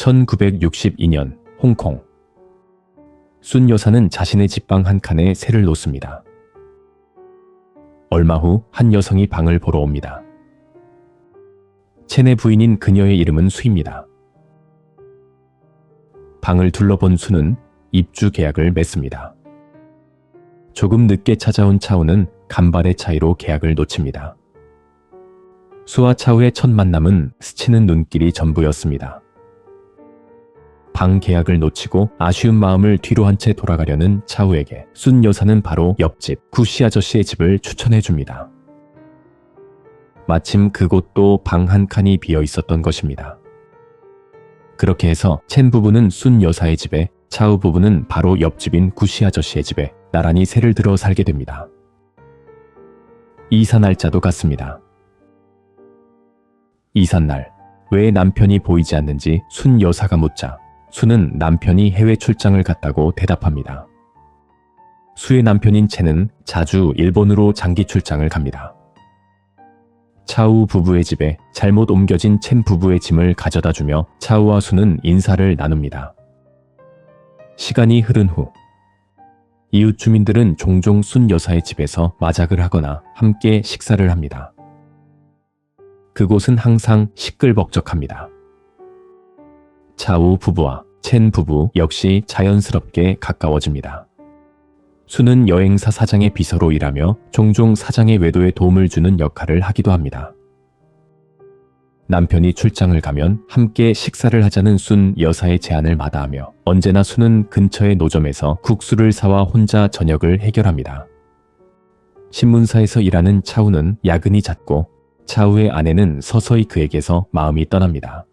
1962년 홍콩. 순 여사는 자신의 집방 한 칸에 새를 놓습니다. 얼마 후 한 여성이 방을 보러 옵니다. 첸의 부인인 그녀의 이름은 수입니다. 방을 둘러본 수는 입주 계약을 맺습니다. 조금 늦게 찾아온 차우는 간발의 차이로 계약을 놓칩니다. 수와 차우의 첫 만남은 스치는 눈길이 전부였습니다. 방 계약을 놓치고 아쉬운 마음을 뒤로 한 채 돌아가려는 차우에게 순 여사는 바로 옆집 구씨 아저씨의 집을 추천해줍니다. 마침 그곳도 방 한 칸이 비어 있었던 것입니다. 그렇게 해서 첸 부부는 순 여사의 집에, 차우 부부는 바로 옆집인 구씨 아저씨의 집에 나란히 새를 들어 살게 됩니다. 이사 날짜도 같습니다. 이삿날, 왜 남편이 보이지 않는지 순 여사가 묻자 수는 남편이 해외 출장을 갔다고 대답합니다. 수의 남편인 첸은 자주 일본으로 장기 출장을 갑니다. 차우 부부의 집에 잘못 옮겨진 첸 부부의 짐을 가져다 주며 차우와 수는 인사를 나눕니다. 시간이 흐른 후 이웃 주민들은 종종 순 여사의 집에서 마작을 하거나 함께 식사를 합니다. 그곳은 항상 시끌벅적합니다. 차우 부부와 첸 부부 역시 자연스럽게 가까워집니다. 수는 여행사 사장의 비서로 일하며 종종 사장의 외도에 도움을 주는 역할을 하기도 합니다. 남편이 출장을 가면 함께 식사를 하자는 순 여사의 제안을 마다하며 언제나 수는 근처의 노점에서 국수를 사와 혼자 저녁을 해결합니다. 신문사에서 일하는 차우는 야근이 잦고 차우의 아내는 서서히 그에게서 마음이 떠납니다.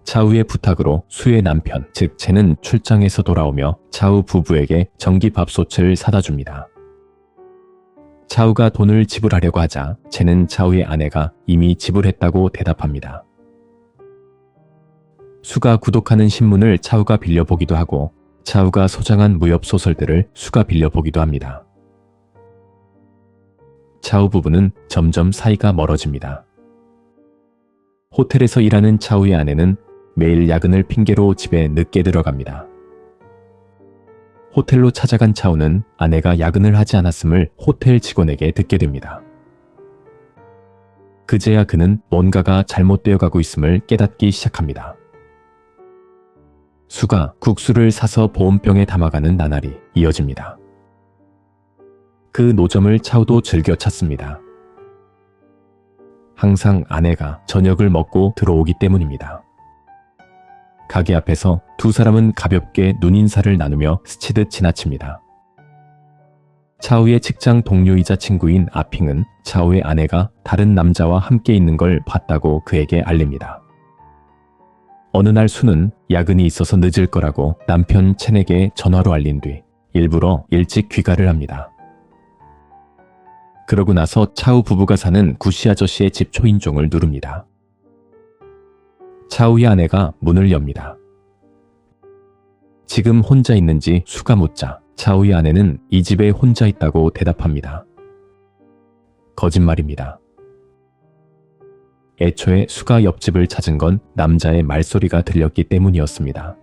차우의 부탁으로 수의 남편, 즉 첸은 출장에서 돌아오며 차우 부부에게 전기밥솥을 사다 줍니다. 차우가 돈을 지불하려고 하자 첸은 차우의 아내가 이미 지불했다고 대답합니다. 수가 구독하는 신문을 차우가 빌려보기도 하고 차우가 소장한 무협소설들을 수가 빌려보기도 합니다. 차우 부부는 점점 사이가 멀어집니다. 호텔에서 일하는 차우의 아내는 매일 야근을 핑계로 집에 늦게 들어갑니다. 호텔로 찾아간 차우는 아내가 야근을 하지 않았음을 호텔 직원에게 듣게 됩니다. 그제야 그는 뭔가가 잘못되어 가고 있음을 깨닫기 시작합니다. 수가 국수를 사서 보온병에 담아가는 나날이 이어집니다. 그 노점을 차우도 즐겨 찾습니다. 항상 아내가 저녁을 먹고 들어오기 때문입니다. 가게 앞에서 두 사람은 가볍게 눈인사를 나누며 스치듯 지나칩니다. 차우의 직장 동료이자 친구인 아핑은 차우의 아내가 다른 남자와 함께 있는 걸 봤다고 그에게 알립니다. 어느 날 수는 야근이 있어서 늦을 거라고 남편 첸에게 전화로 알린 뒤 일부러 일찍 귀가를 합니다. 그러고 나서 차우 부부가 사는 구씨 아저씨의 집 초인종을 누릅니다. 차우의 아내가 문을 엽니다. 지금 혼자 있는지 수가 묻자 차우의 아내는 이 집에 혼자 있다고 대답합니다. 거짓말입니다. 애초에 수가 옆집을 찾은 건 남자의 말소리가 들렸기 때문이었습니다.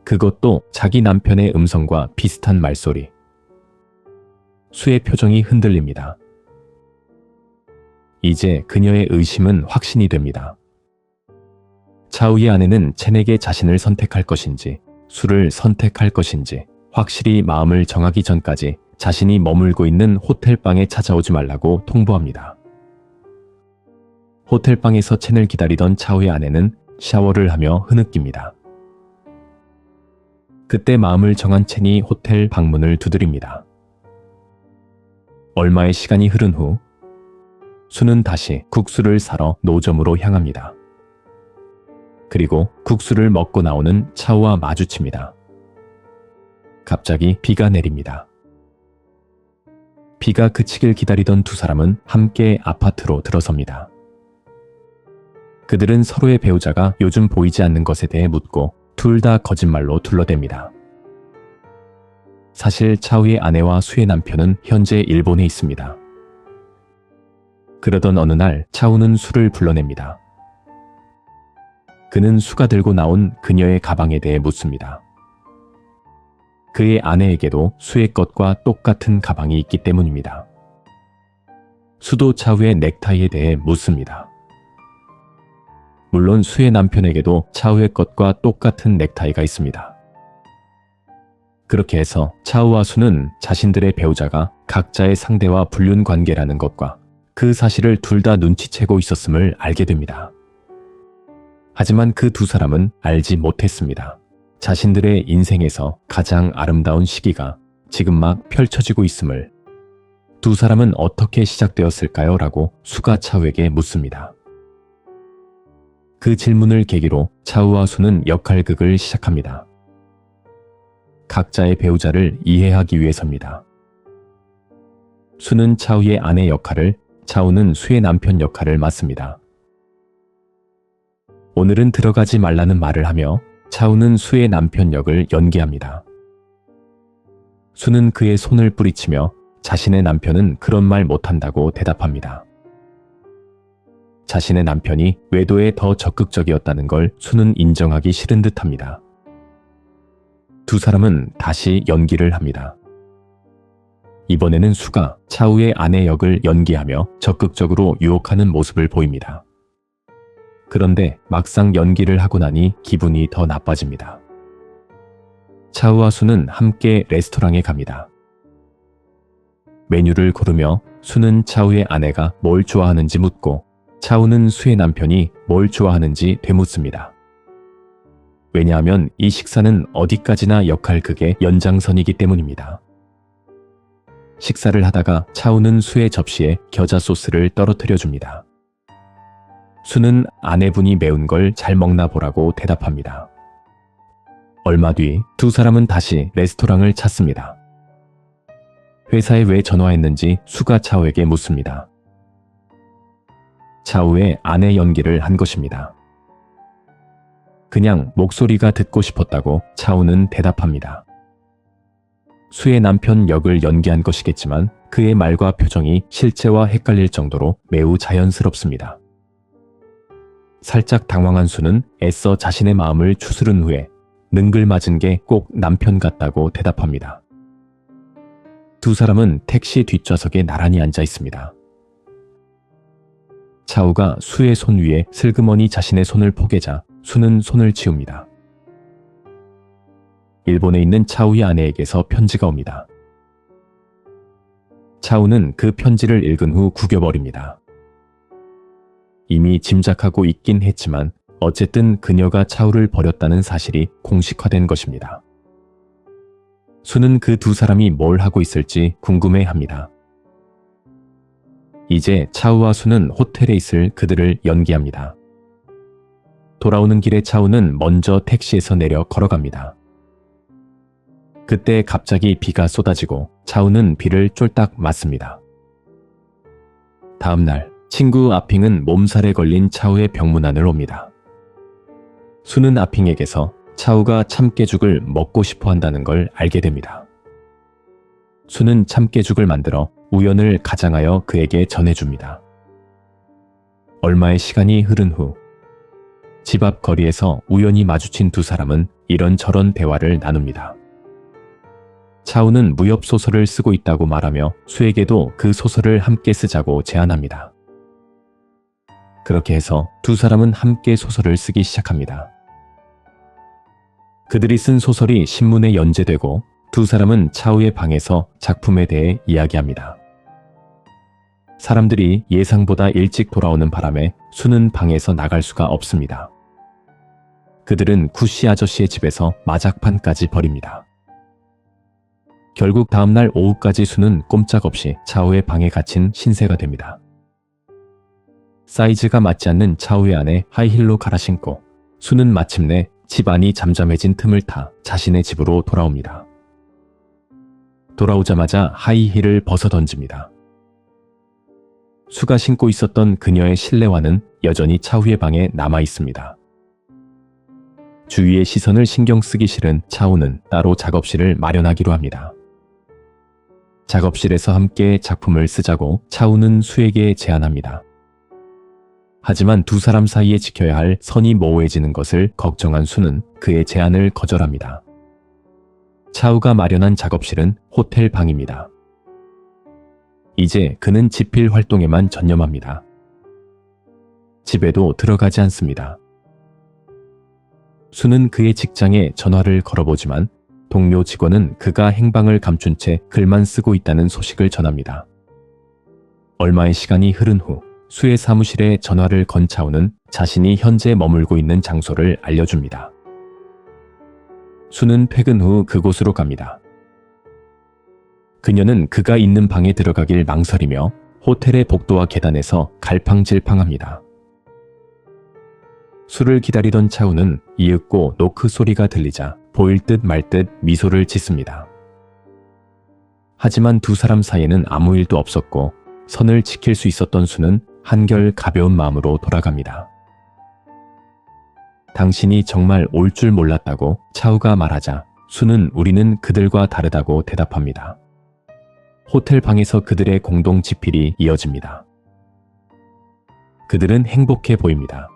그것도 자기 남편의 음성과 비슷한 말소리. 수의 표정이 흔들립니다. 이제 그녀의 의심은 확신이 됩니다. 차우의 아내는 첸에게 자신을 선택할 것인지 수를 선택할 것인지 확실히 마음을 정하기 전까지 자신이 머물고 있는 호텔방에 찾아오지 말라고 통보합니다. 호텔방에서 첸을 기다리던 차우의 아내는 샤워를 하며 흐느낍니다. 그때 마음을 정한 첸이 호텔 방문을 두드립니다. 얼마의 시간이 흐른 후 수는 다시 국수를 사러 노점으로 향합니다. 그리고 국수를 먹고 나오는 차우와 마주칩니다. 갑자기 비가 내립니다. 비가 그치길 기다리던 두 사람은 함께 아파트로 들어섭니다. 그들은 서로의 배우자가 요즘 보이지 않는 것에 대해 묻고 둘 다 거짓말로 둘러댑니다. 사실 차우의 아내와 수의 남편은 현재 일본에 있습니다. 그러던 어느 날 차우는 수를 불러냅니다. 그는 수가 들고 나온 그녀의 가방에 대해 묻습니다. 그의 아내에게도 수의 것과 똑같은 가방이 있기 때문입니다. 수도 차우의 넥타이에 대해 묻습니다. 물론 수의 남편에게도 차우의 것과 똑같은 넥타이가 있습니다. 그렇게 해서 차우와 수는 자신들의 배우자가 각자의 상대와 불륜 관계라는 것과 그 사실을 둘 다 눈치채고 있었음을 알게 됩니다. 하지만 그 두 사람은 알지 못했습니다. 자신들의 인생에서 가장 아름다운 시기가 지금 막 펼쳐지고 있음을. 두 사람은 어떻게 시작되었을까요? 라고 수가 차우에게 묻습니다. 그 질문을 계기로 차우와 수는 역할극을 시작합니다. 각자의 배우자를 이해하기 위해서입니다. 수는 차우의 아내 역할을, 차우는 수의 남편 역할을 맡습니다. 오늘은 들어가지 말라는 말을 하며 차우는 수의 남편 역을 연기합니다. 수는 그의 손을 뿌리치며 자신의 남편은 그런 말 못한다고 대답합니다. 자신의 남편이 외도에 더 적극적이었다는 걸 수는 인정하기 싫은 듯합니다. 두 사람은 다시 연기를 합니다. 이번에는 수가 차우의 아내 역을 연기하며 적극적으로 유혹하는 모습을 보입니다. 그런데 막상 연기를 하고 나니 기분이 더 나빠집니다. 차우와 수는 함께 레스토랑에 갑니다. 메뉴를 고르며 수는 차우의 아내가 뭘 좋아하는지 묻고 차우는 수의 남편이 뭘 좋아하는지 되묻습니다. 왜냐하면 이 식사는 어디까지나 역할극의 연장선이기 때문입니다. 식사를 하다가 차우는 수의 접시에 겨자 소스를 떨어뜨려 줍니다. 수는 아내분이 매운 걸 잘 먹나 보라고 대답합니다. 얼마 뒤 두 사람은 다시 레스토랑을 찾습니다. 회사에 왜 전화했는지 수가 차우에게 묻습니다. 차우의 아내 연기를 한 것입니다. 그냥 목소리가 듣고 싶었다고 차우는 대답합니다. 수의 남편 역을 연기한 것이겠지만 그의 말과 표정이 실제와 헷갈릴 정도로 매우 자연스럽습니다. 살짝 당황한 수는 애써 자신의 마음을 추스른 후에 능글맞은 게 꼭 남편 같다고 대답합니다. 두 사람은 택시 뒷좌석에 나란히 앉아 있습니다. 차우가 수의 손 위에 슬그머니 자신의 손을 포개자 수는 손을 치웁니다. 일본에 있는 차우의 아내에게서 편지가 옵니다. 차우는 그 편지를 읽은 후 구겨버립니다. 이미 짐작하고 있긴 했지만 어쨌든 그녀가 차우를 버렸다는 사실이 공식화된 것입니다. 수는 그 두 사람이 뭘 하고 있을지 궁금해합니다. 이제 차우와 수는 호텔에 있을 그들을 연기합니다. 돌아오는 길에 차우는 먼저 택시에서 내려 걸어갑니다. 그때 갑자기 비가 쏟아지고 차우는 비를 쫄딱 맞습니다. 다음 날 친구 아핑은 몸살에 걸린 차우의 병문안을 옵니다. 수는 아핑에게서 차우가 참깨죽을 먹고 싶어 한다는 걸 알게 됩니다. 수는 참깨죽을 만들어 우연을 가장하여 그에게 전해줍니다. 얼마의 시간이 흐른 후 집 앞 거리에서 우연히 마주친 두 사람은 이런저런 대화를 나눕니다. 차우는 무협 소설을 쓰고 있다고 말하며 수에게도 그 소설을 함께 쓰자고 제안합니다. 그렇게 해서 두 사람은 함께 소설을 쓰기 시작합니다. 그들이 쓴 소설이 신문에 연재되고 두 사람은 차우의 방에서 작품에 대해 이야기합니다. 사람들이 예상보다 일찍 돌아오는 바람에 수는 방에서 나갈 수가 없습니다. 그들은 구씨 아저씨의 집에서 마작판까지 벌입니다. 결국 다음날 오후까지 수는 꼼짝없이 차우의 방에 갇힌 신세가 됩니다. 사이즈가 맞지 않는 차우의 안에 하이힐로 갈아 신고 수는 마침내 집 안이 잠잠해진 틈을 타 자신의 집으로 돌아옵니다. 돌아오자마자 하이힐을 벗어던집니다. 수가 신고 있었던 그녀의 실내화는 여전히 차우의 방에 남아 있습니다. 주위의 시선을 신경 쓰기 싫은 차우는 따로 작업실을 마련하기로 합니다. 작업실에서 함께 작품을 쓰자고 차우는 수에게 제안합니다. 하지만 두 사람 사이에 지켜야 할 선이 모호해지는 것을 걱정한 수는 그의 제안을 거절합니다. 차우가 마련한 작업실은 호텔 방입니다. 이제 그는 집필 활동에만 전념합니다. 집에도 들어가지 않습니다. 수는 그의 직장에 전화를 걸어보지만 동료 직원은 그가 행방을 감춘 채 글만 쓰고 있다는 소식을 전합니다. 얼마의 시간이 흐른 후 수의 사무실에 전화를 건 차우는 자신이 현재 머물고 있는 장소를 알려줍니다. 수는 퇴근 후 그곳으로 갑니다. 그녀는 그가 있는 방에 들어가길 망설이며 호텔의 복도와 계단에서 갈팡질팡합니다. 수를 기다리던 차우는 이윽고 노크 소리가 들리자 보일 듯 말 듯 미소를 짓습니다. 하지만 두 사람 사이에는 아무 일도 없었고 선을 지킬 수 있었던 수는 한결 가벼운 마음으로 돌아갑니다. 당신이 정말 올 줄 몰랐다고 차우가 말하자 수는 우리는 그들과 다르다고 대답합니다. 호텔 방에서 그들의 공동 집필이 이어집니다. 그들은 행복해 보입니다.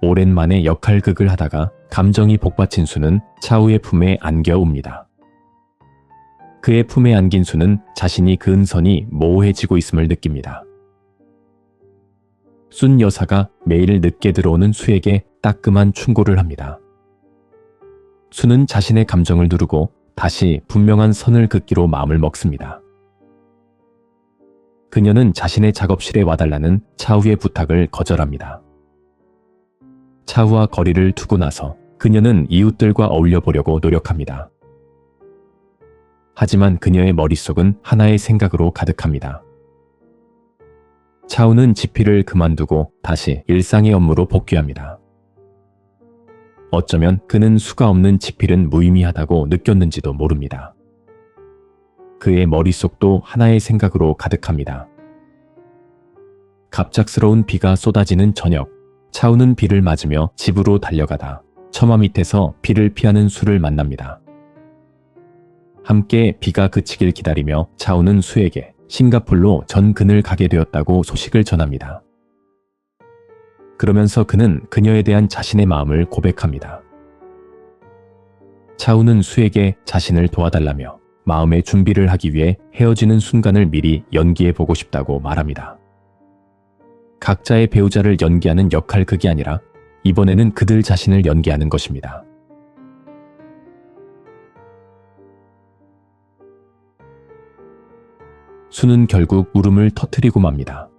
오랜만에 역할극을 하다가 감정이 복받친 수는 차우의 품에 안겨옵니다. 그의 품에 안긴 수는 자신이 그은 선이 모호해지고 있음을 느낍니다. 순 여사가 매일 늦게 들어오는 수에게 따끔한 충고를 합니다. 수는 자신의 감정을 누르고 다시 분명한 선을 긋기로 마음을 먹습니다. 그녀는 자신의 작업실에 와달라는 차우의 부탁을 거절합니다. 차우와 거리를 두고 나서 그녀는 이웃들과 어울려 보려고 노력합니다. 하지만 그녀의 머릿속은 하나의 생각으로 가득합니다. 차우는 집필을 그만두고 다시 일상의 업무로 복귀합니다. 어쩌면 그는 수가 없는 집필은 무의미하다고 느꼈는지도 모릅니다. 그의 머릿속도 하나의 생각으로 가득합니다. 갑작스러운 비가 쏟아지는 저녁, 차우는 비를 맞으며 집으로 달려가다 처마 밑에서 비를 피하는 수를 만납니다. 함께 비가 그치길 기다리며 차우는 수에게 싱가폴로 전근을 가게 되었다고 소식을 전합니다. 그러면서 그는 그녀에 대한 자신의 마음을 고백합니다. 차우는 수에게 자신을 도와달라며 마음의 준비를 하기 위해 헤어지는 순간을 미리 연기해보고 싶다고 말합니다. 각자의 배우자를 연기하는 역할극이 아니라 이번에는 그들 자신을 연기하는 것입니다. 수는 결국 울음을 터뜨리고 맙니다.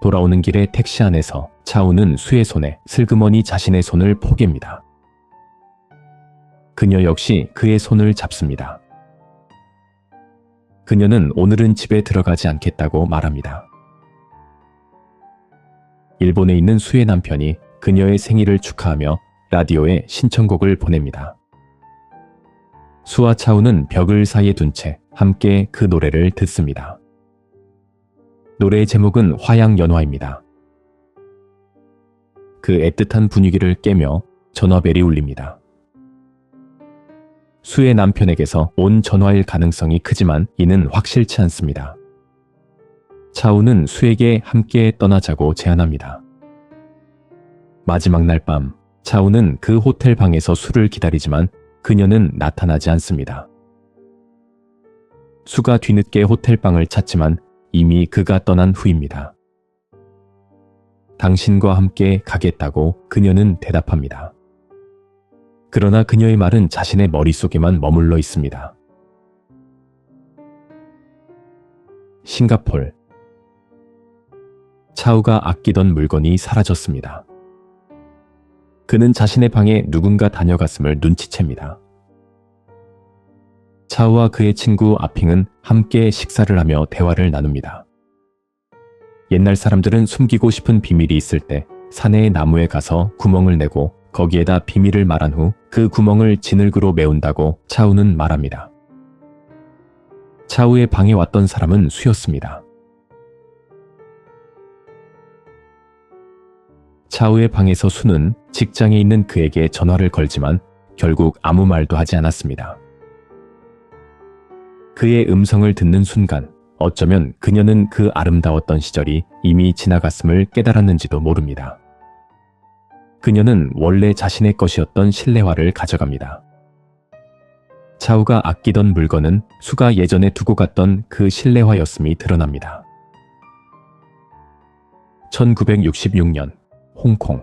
돌아오는 길에 택시 안에서 차우는 수의 손에 슬그머니 자신의 손을 포갭니다. 그녀 역시 그의 손을 잡습니다. 그녀는 오늘은 집에 들어가지 않겠다고 말합니다. 일본에 있는 수의 남편이 그녀의 생일을 축하하며 라디오에 신청곡을 보냅니다. 수와 차우는 벽을 사이에 둔 채 함께 그 노래를 듣습니다. 노래의 제목은 화양연화입니다. 그 애틋한 분위기를 깨며 전화벨이 울립니다. 수의 남편에게서 온 전화일 가능성이 크지만 이는 확실치 않습니다. 차우는 수에게 함께 떠나자고 제안합니다. 마지막 날 밤, 차우는 그 호텔 방에서 수를 기다리지만 그녀는 나타나지 않습니다. 수가 뒤늦게 호텔 방을 찾지만 이미 그가 떠난 후입니다. 당신과 함께 가겠다고 그녀는 대답합니다. 그러나 그녀의 말은 자신의 머릿속에만 머물러 있습니다. 싱가폴. 차우가 아끼던 물건이 사라졌습니다. 그는 자신의 방에 누군가 다녀갔음을 눈치챕니다. 차우와 그의 친구 아핑은 함께 식사를 하며 대화를 나눕니다. 옛날 사람들은 숨기고 싶은 비밀이 있을 때 산의 나무에 가서 구멍을 내고 거기에다 비밀을 말한 후 그 구멍을 진흙으로 메운다고 차우는 말합니다. 차우의 방에 왔던 사람은 수였습니다. 차우의 방에서 수는 직장에 있는 그에게 전화를 걸지만 결국 아무 말도 하지 않았습니다. 그의 음성을 듣는 순간 어쩌면 그녀는 그 아름다웠던 시절이 이미 지나갔음을 깨달았는지도 모릅니다. 그녀는 원래 자신의 것이었던 실내화를 가져갑니다. 차우가 아끼던 물건은 수가 예전에 두고 갔던 그 실내화였음이 드러납니다. 1966년 홍콩.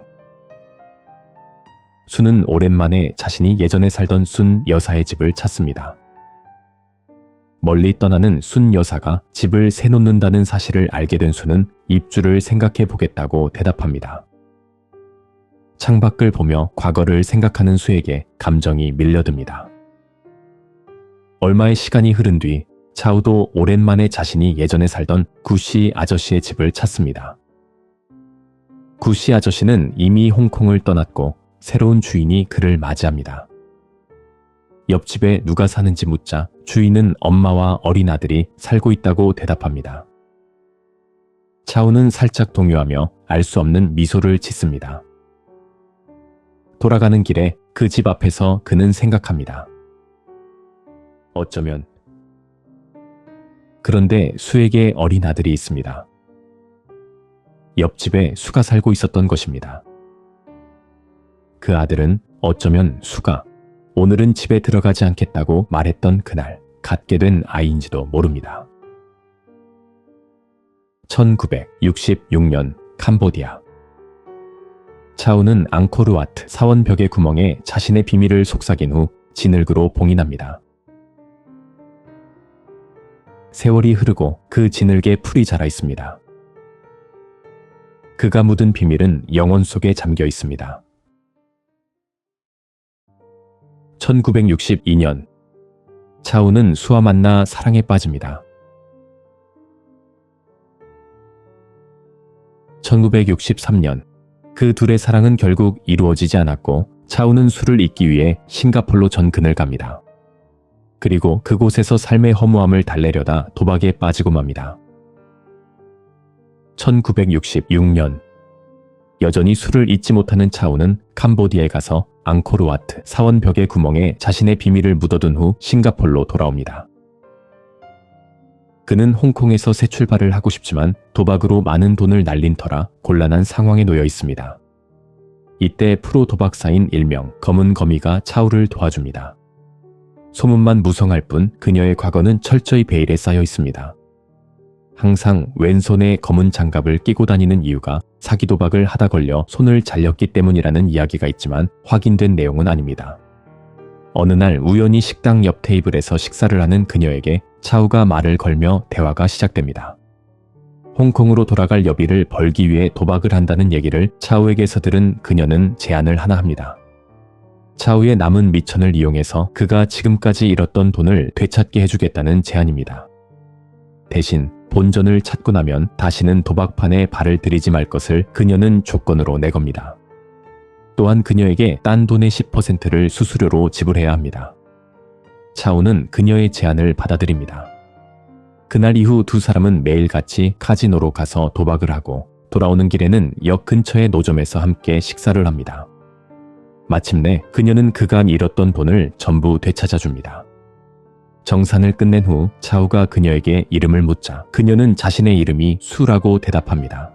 수는 오랜만에 자신이 예전에 살던 순 여사의 집을 찾습니다. 멀리 떠나는 순 여사가 집을 새 놓는다는 사실을 알게 된 수는 입주를 생각해 보겠다고 대답합니다. 창밖을 보며 과거를 생각하는 수에게 감정이 밀려듭니다. 얼마의 시간이 흐른 뒤 차우도 오랜만에 자신이 예전에 살던 구씨 아저씨의 집을 찾습니다. 구씨 아저씨는 이미 홍콩을 떠났고 새로운 주인이 그를 맞이합니다. 옆집에 누가 사는지 묻자 주인은 엄마와 어린 아들이 살고 있다고 대답합니다. 차우는 살짝 동요하며 알 수 없는 미소를 짓습니다. 돌아가는 길에 그 집 앞에서 그는 생각합니다. 어쩌면. 그런데 수에게 어린 아들이 있습니다. 옆집에 수가 살고 있었던 것입니다. 그 아들은 어쩌면 수가 오늘은 집에 들어가지 않겠다고 말했던 그날 갖게 된 아이인지도 모릅니다. 1966년 캄보디아. 차우는 앙코르와트 사원 벽의 구멍에 자신의 비밀을 속삭인 후 진흙으로 봉이 납니다. 세월이 흐르고 그 진흙에 풀이 자라 있습니다. 그가 묻은 비밀은 영혼 속에 잠겨 있습니다. 1962년 차우는 수와 만나 사랑에 빠집니다. 1963년 그 둘의 사랑은 결국 이루어지지 않았고 차우는 수를 잊기 위해 싱가폴로 전근을 갑니다. 그리고 그곳에서 삶의 허무함을 달래려다 도박에 빠지고 맙니다. 1966년 여전히 술을 잊지 못하는 차우는 캄보디아에 가서 앙코르와트 사원 벽의 구멍에 자신의 비밀을 묻어둔 후 싱가폴로 돌아옵니다. 그는 홍콩에서 새 출발을 하고 싶지만 도박으로 많은 돈을 날린 터라 곤란한 상황에 놓여 있습니다. 이때 프로 도박사인 일명 검은 거미가 차우를 도와줍니다. 소문만 무성할 뿐 그녀의 과거는 철저히 베일에 쌓여 있습니다. 항상 왼손에 검은 장갑을 끼고 다니는 이유가 사기 도박을 하다 걸려 손을 잘렸기 때문이라는 이야기가 있지만 확인된 내용은 아닙니다. 어느 날 우연히 식당 옆 테이블에서 식사를 하는 그녀에게 차우가 말을 걸며 대화가 시작됩니다. 홍콩으로 돌아갈 여비를 벌기 위해 도박을 한다는 얘기를 차우에게서 들은 그녀는 제안을 하나 합니다. 차우의 남은 미천을 이용해서 그가 지금까지 잃었던 돈을 되찾게 해주겠다는 제안입니다. 대신 본전을 찾고 나면 다시는 도박판에 발을 들이지 말 것을 그녀는 조건으로 내겁니다. 또한 그녀에게 딴 돈의 10%를 수수료로 지불해야 합니다. 차우는 그녀의 제안을 받아들입니다. 그날 이후 두 사람은 매일같이 카지노로 가서 도박을 하고 돌아오는 길에는 역 근처의 노점에서 함께 식사를 합니다. 마침내 그녀는 그간 잃었던 돈을 전부 되찾아줍니다. 정산을 끝낸 후 차우가 그녀에게 이름을 묻자 그녀는 자신의 이름이 수라고 대답합니다.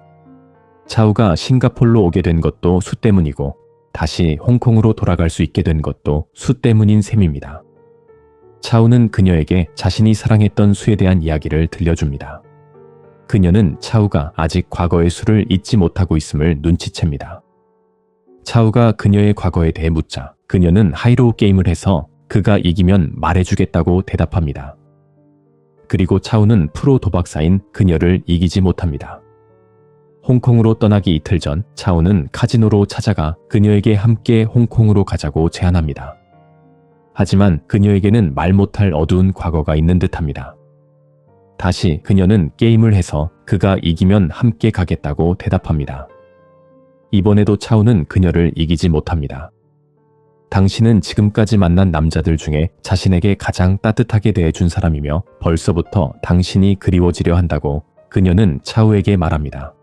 차우가 싱가폴로 오게 된 것도 수 때문이고 다시 홍콩으로 돌아갈 수 있게 된 것도 수 때문인 셈입니다. 차우는 그녀에게 자신이 사랑했던 수에 대한 이야기를 들려줍니다. 그녀는 차우가 아직 과거의 수를 잊지 못하고 있음을 눈치챕니다. 차우가 그녀의 과거에 대해 묻자 그녀는 하이로우 게임을 해서 그가 이기면 말해주겠다고 대답합니다. 그리고 차우는 프로 도박사인 그녀를 이기지 못합니다. 홍콩으로 떠나기 이틀 전 차우는 카지노로 찾아가 그녀에게 함께 홍콩으로 가자고 제안합니다. 하지만 그녀에게는 말 못할 어두운 과거가 있는 듯합니다. 다시 그녀는 게임을 해서 그가 이기면 함께 가겠다고 대답합니다. 이번에도 차우는 그녀를 이기지 못합니다. 당신은 지금까지 만난 남자들 중에 자신에게 가장 따뜻하게 대해준 사람이며 벌써부터 당신이 그리워지려 한다고 그녀는 차우에게 말합니다.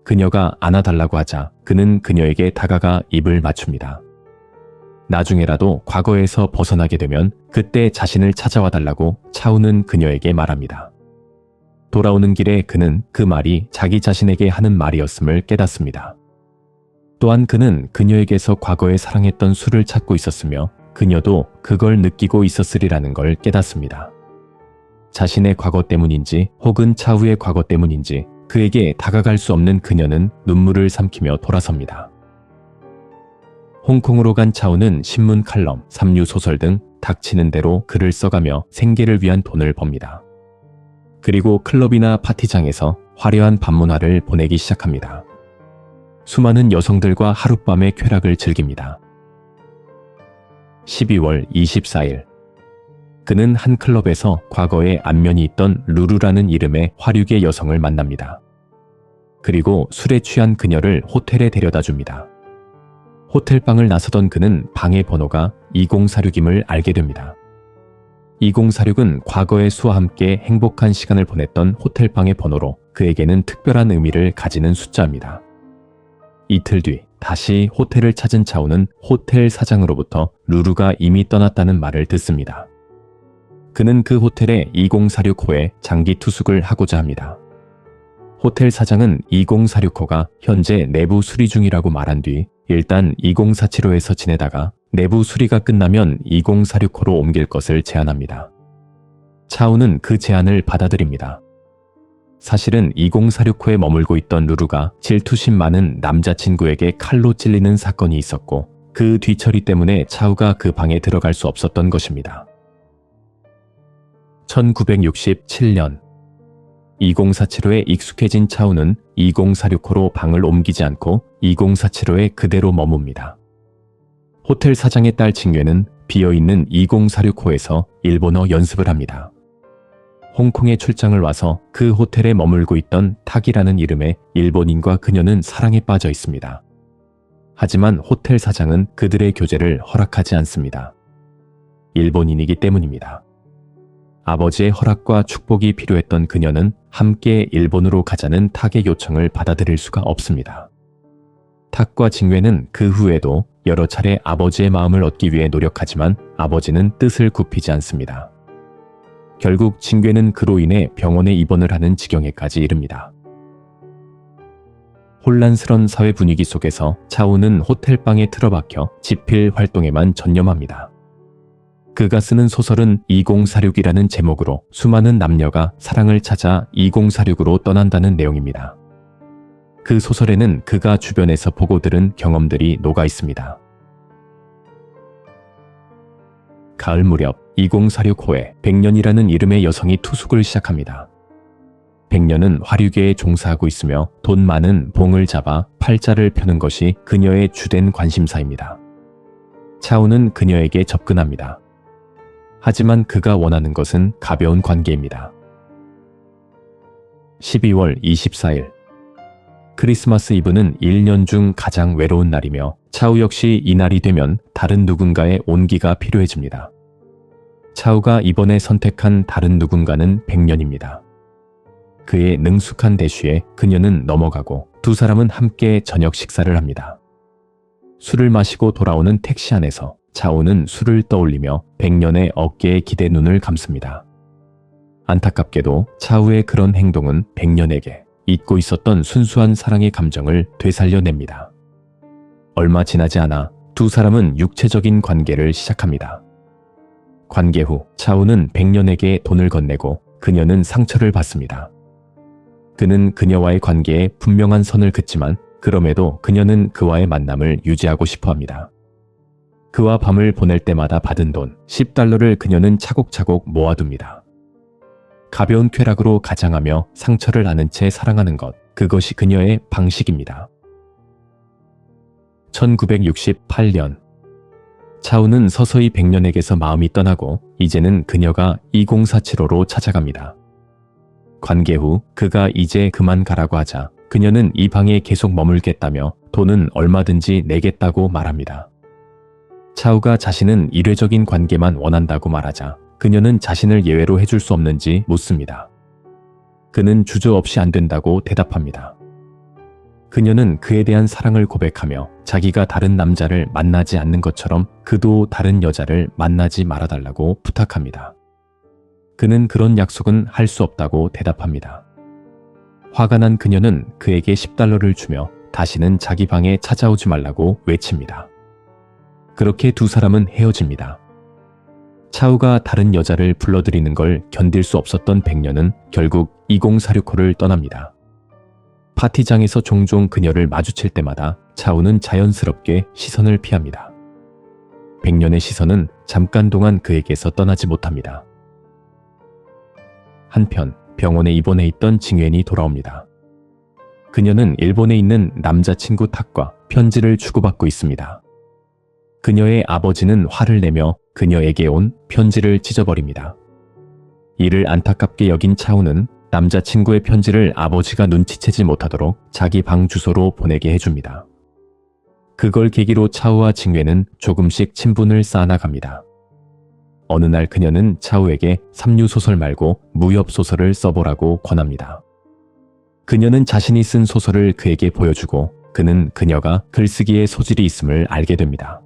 그녀가 안아달라고 하자 그는 그녀에게 다가가 입을 맞춥니다. 나중에라도 과거에서 벗어나게 되면 그때 자신을 찾아와 달라고 차우는 그녀에게 말합니다. 돌아오는 길에 그는 그 말이 자기 자신에게 하는 말이었음을 깨닫습니다. 또한 그는 그녀에게서 과거에 사랑했던 술을 찾고 있었으며 그녀도 그걸 느끼고 있었으리라는 걸 깨닫습니다. 자신의 과거 때문인지 혹은 차우의 과거 때문인지 그에게 다가갈 수 없는 그녀는 눈물을 삼키며 돌아섭니다. 홍콩으로 간 차우는 신문 칼럼, 삼류 소설 등 닥치는 대로 글을 써가며 생계를 위한 돈을 법니다. 그리고 클럽이나 파티장에서 화려한 밤문화를 보내기 시작합니다. 수많은 여성들과 하룻밤의 쾌락을 즐깁니다. 12월 24일 그는 한 클럽에서 과거에 안면이 있던 루루라는 이름의 화류계 여성을 만납니다. 그리고 술에 취한 그녀를 호텔에 데려다 줍니다. 호텔방을 나서던 그는 방의 번호가 2046임을 알게 됩니다. 2046은 과거의 수와 함께 행복한 시간을 보냈던 호텔방의 번호로 그에게는 특별한 의미를 가지는 숫자입니다. 이틀 뒤 다시 호텔을 찾은 차우는 호텔 사장으로부터 루루가 이미 떠났다는 말을 듣습니다. 그는 그 호텔에 2046호에 장기 투숙을 하고자 합니다. 호텔 사장은 2046호가 현재 내부 수리 중이라고 말한 뒤 일단 2047호에서 지내다가 내부 수리가 끝나면 2046호로 옮길 것을 제안합니다. 차우는 그 제안을 받아들입니다. 사실은 2046호에 머물고 있던 루루가 질투심 많은 남자친구에게 칼로 찔리는 사건이 있었고 그 뒤처리 때문에 차우가 그 방에 들어갈 수 없었던 것입니다. 1967년 2047호에 익숙해진 차우는 2046호로 방을 옮기지 않고 2047호에 그대로 머뭅니다. 호텔 사장의 딸 징웨는 비어있는 2046호에서 일본어 연습을 합니다. 홍콩에 출장을 와서 그 호텔에 머물고 있던 탁이라는 이름의 일본인과 그녀는 사랑에 빠져 있습니다. 하지만 호텔 사장은 그들의 교제를 허락하지 않습니다. 일본인이기 때문입니다. 아버지의 허락과 축복이 필요했던 그녀는 함께 일본으로 가자는 탁의 요청을 받아들일 수가 없습니다. 탁과 징웨는 그 후에도 여러 차례 아버지의 마음을 얻기 위해 노력하지만 아버지는 뜻을 굽히지 않습니다. 결국 징웨는 그로 인해 병원에 입원을 하는 지경에까지 이릅니다. 혼란스런 사회 분위기 속에서 차우는 호텔방에 틀어박혀 집필 활동에만 전념합니다. 그가 쓰는 소설은 2046이라는 제목으로 수많은 남녀가 사랑을 찾아 2046으로 떠난다는 내용입니다. 그 소설에는 그가 주변에서 보고 들은 경험들이 녹아 있습니다. 가을 무렵 2046호에 백년이라는 이름의 여성이 투숙을 시작합니다. 백년은 화류계에 종사하고 있으며 돈 많은 봉을 잡아 팔자를 펴는 것이 그녀의 주된 관심사입니다. 차우는 그녀에게 접근합니다. 하지만 그가 원하는 것은 가벼운 관계입니다. 12월 24일 크리스마스 이브는 1년 중 가장 외로운 날이며 차우 역시 이 날이 되면 다른 누군가의 온기가 필요해집니다. 차우가 이번에 선택한 다른 누군가는 백년입니다. 그의 능숙한 대쉬에 그녀는 넘어가고 두 사람은 함께 저녁 식사를 합니다. 술을 마시고 돌아오는 택시 안에서 차우는 술을 떠올리며 백년의 어깨에 기대 눈을 감습니다. 안타깝게도 차우의 그런 행동은 백년에게 잊고 있었던 순수한 사랑의 감정을 되살려냅니다. 얼마 지나지 않아 두 사람은 육체적인 관계를 시작합니다. 관계 후 차우는 백년에게 돈을 건네고 그녀는 상처를 받습니다. 그는 그녀와의 관계에 분명한 선을 긋지만 그럼에도 그녀는 그와의 만남을 유지하고 싶어 합니다. 그와 밤을 보낼 때마다 받은 돈 10달러를 그녀는 차곡차곡 모아둡니다. 가벼운 쾌락으로 가장하며 상처를 아는 채 사랑하는 것, 그것이 그녀의 방식입니다. 1968년 차우는 서서히 백년에게서 마음이 떠나고 이제는 그녀가 2047호로 찾아갑니다. 관계 후 그가 이제 그만 가라고 하자 그녀는 이 방에 계속 머물겠다며 돈은 얼마든지 내겠다고 말합니다. 차우가 자신은 일회적인 관계만 원한다고 말하자 그녀는 자신을 예외로 해줄 수 없는지 묻습니다. 그는 주저없이 안 된다고 대답합니다. 그녀는 그에 대한 사랑을 고백하며 자기가 다른 남자를 만나지 않는 것처럼 그도 다른 여자를 만나지 말아달라고 부탁합니다. 그는 그런 약속은 할 수 없다고 대답합니다. 화가 난 그녀는 그에게 $10를 주며 다시는 자기 방에 찾아오지 말라고 외칩니다. 그렇게 두 사람은 헤어집니다. 차우가 다른 여자를 불러들이는 걸 견딜 수 없었던 백년은 결국 2046호를 떠납니다. 파티장에서 종종 그녀를 마주칠 때마다 차우는 자연스럽게 시선을 피합니다. 백년의 시선은 잠깐 동안 그에게서 떠나지 못합니다. 한편 병원에 입원해 있던 징웬이 돌아옵니다. 그녀는 일본에 있는 남자친구 탁과 편지를 주고받고 있습니다. 그녀의 아버지는 화를 내며 그녀에게 온 편지를 찢어버립니다. 이를 안타깝게 여긴 차우는 남자친구의 편지를 아버지가 눈치채지 못하도록 자기 방 주소로 보내게 해줍니다. 그걸 계기로 차우와 징웨는 조금씩 친분을 쌓아나갑니다. 어느 날 그녀는 차우에게 삼류소설 말고 무협소설을 써보라고 권합니다. 그녀는 자신이 쓴 소설을 그에게 보여주고 그는 그녀가 글쓰기에 소질이 있음을 알게 됩니다.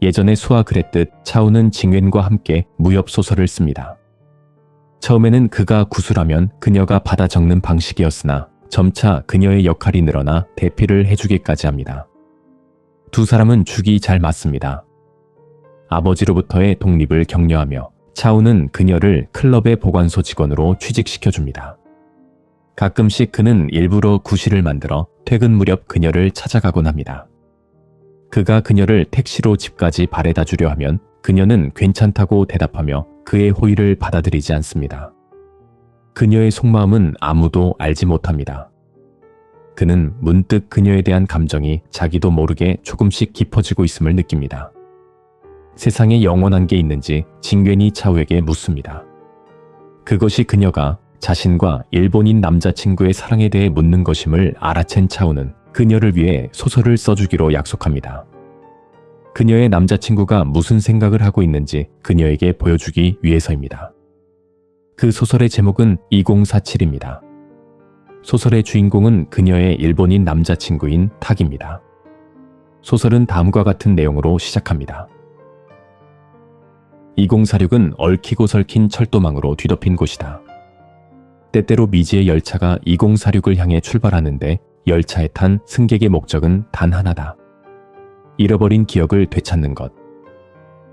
예전에 수아 그랬듯 차우는 징웬과 함께 무협소설을 씁니다. 처음에는 그가 구술하면 그녀가 받아 적는 방식이었으나 점차 그녀의 역할이 늘어나 대피를 해주기까지 합니다. 두 사람은 죽이 잘 맞습니다. 아버지로부터의 독립을 격려하며 차우는 그녀를 클럽의 보관소 직원으로 취직시켜줍니다. 가끔씩 그는 일부러 구실을 만들어 퇴근 무렵 그녀를 찾아가곤 합니다. 그가 그녀를 택시로 집까지 바래다 주려 하면 그녀는 괜찮다고 대답하며 그의 호의를 받아들이지 않습니다. 그녀의 속마음은 아무도 알지 못합니다. 그는 문득 그녀에 대한 감정이 자기도 모르게 조금씩 깊어지고 있음을 느낍니다. 세상에 영원한 게 있는지 징웬이 차우에게 묻습니다. 그것이 그녀가 자신과 일본인 남자친구의 사랑에 대해 묻는 것임을 알아챈 차우는 그녀를 위해 소설을 써주기로 약속합니다. 그녀의 남자친구가 무슨 생각을 하고 있는지 그녀에게 보여주기 위해서입니다. 그 소설의 제목은 2047입니다. 소설의 주인공은 그녀의 일본인 남자친구인 탁입니다. 소설은 다음과 같은 내용으로 시작합니다. 2046은 얽히고 설킨 철도망으로 뒤덮인 곳이다. 때때로 미지의 열차가 2046을 향해 출발하는데 열차에 탄 승객의 목적은 단 하나다. 잃어버린 기억을 되찾는 것.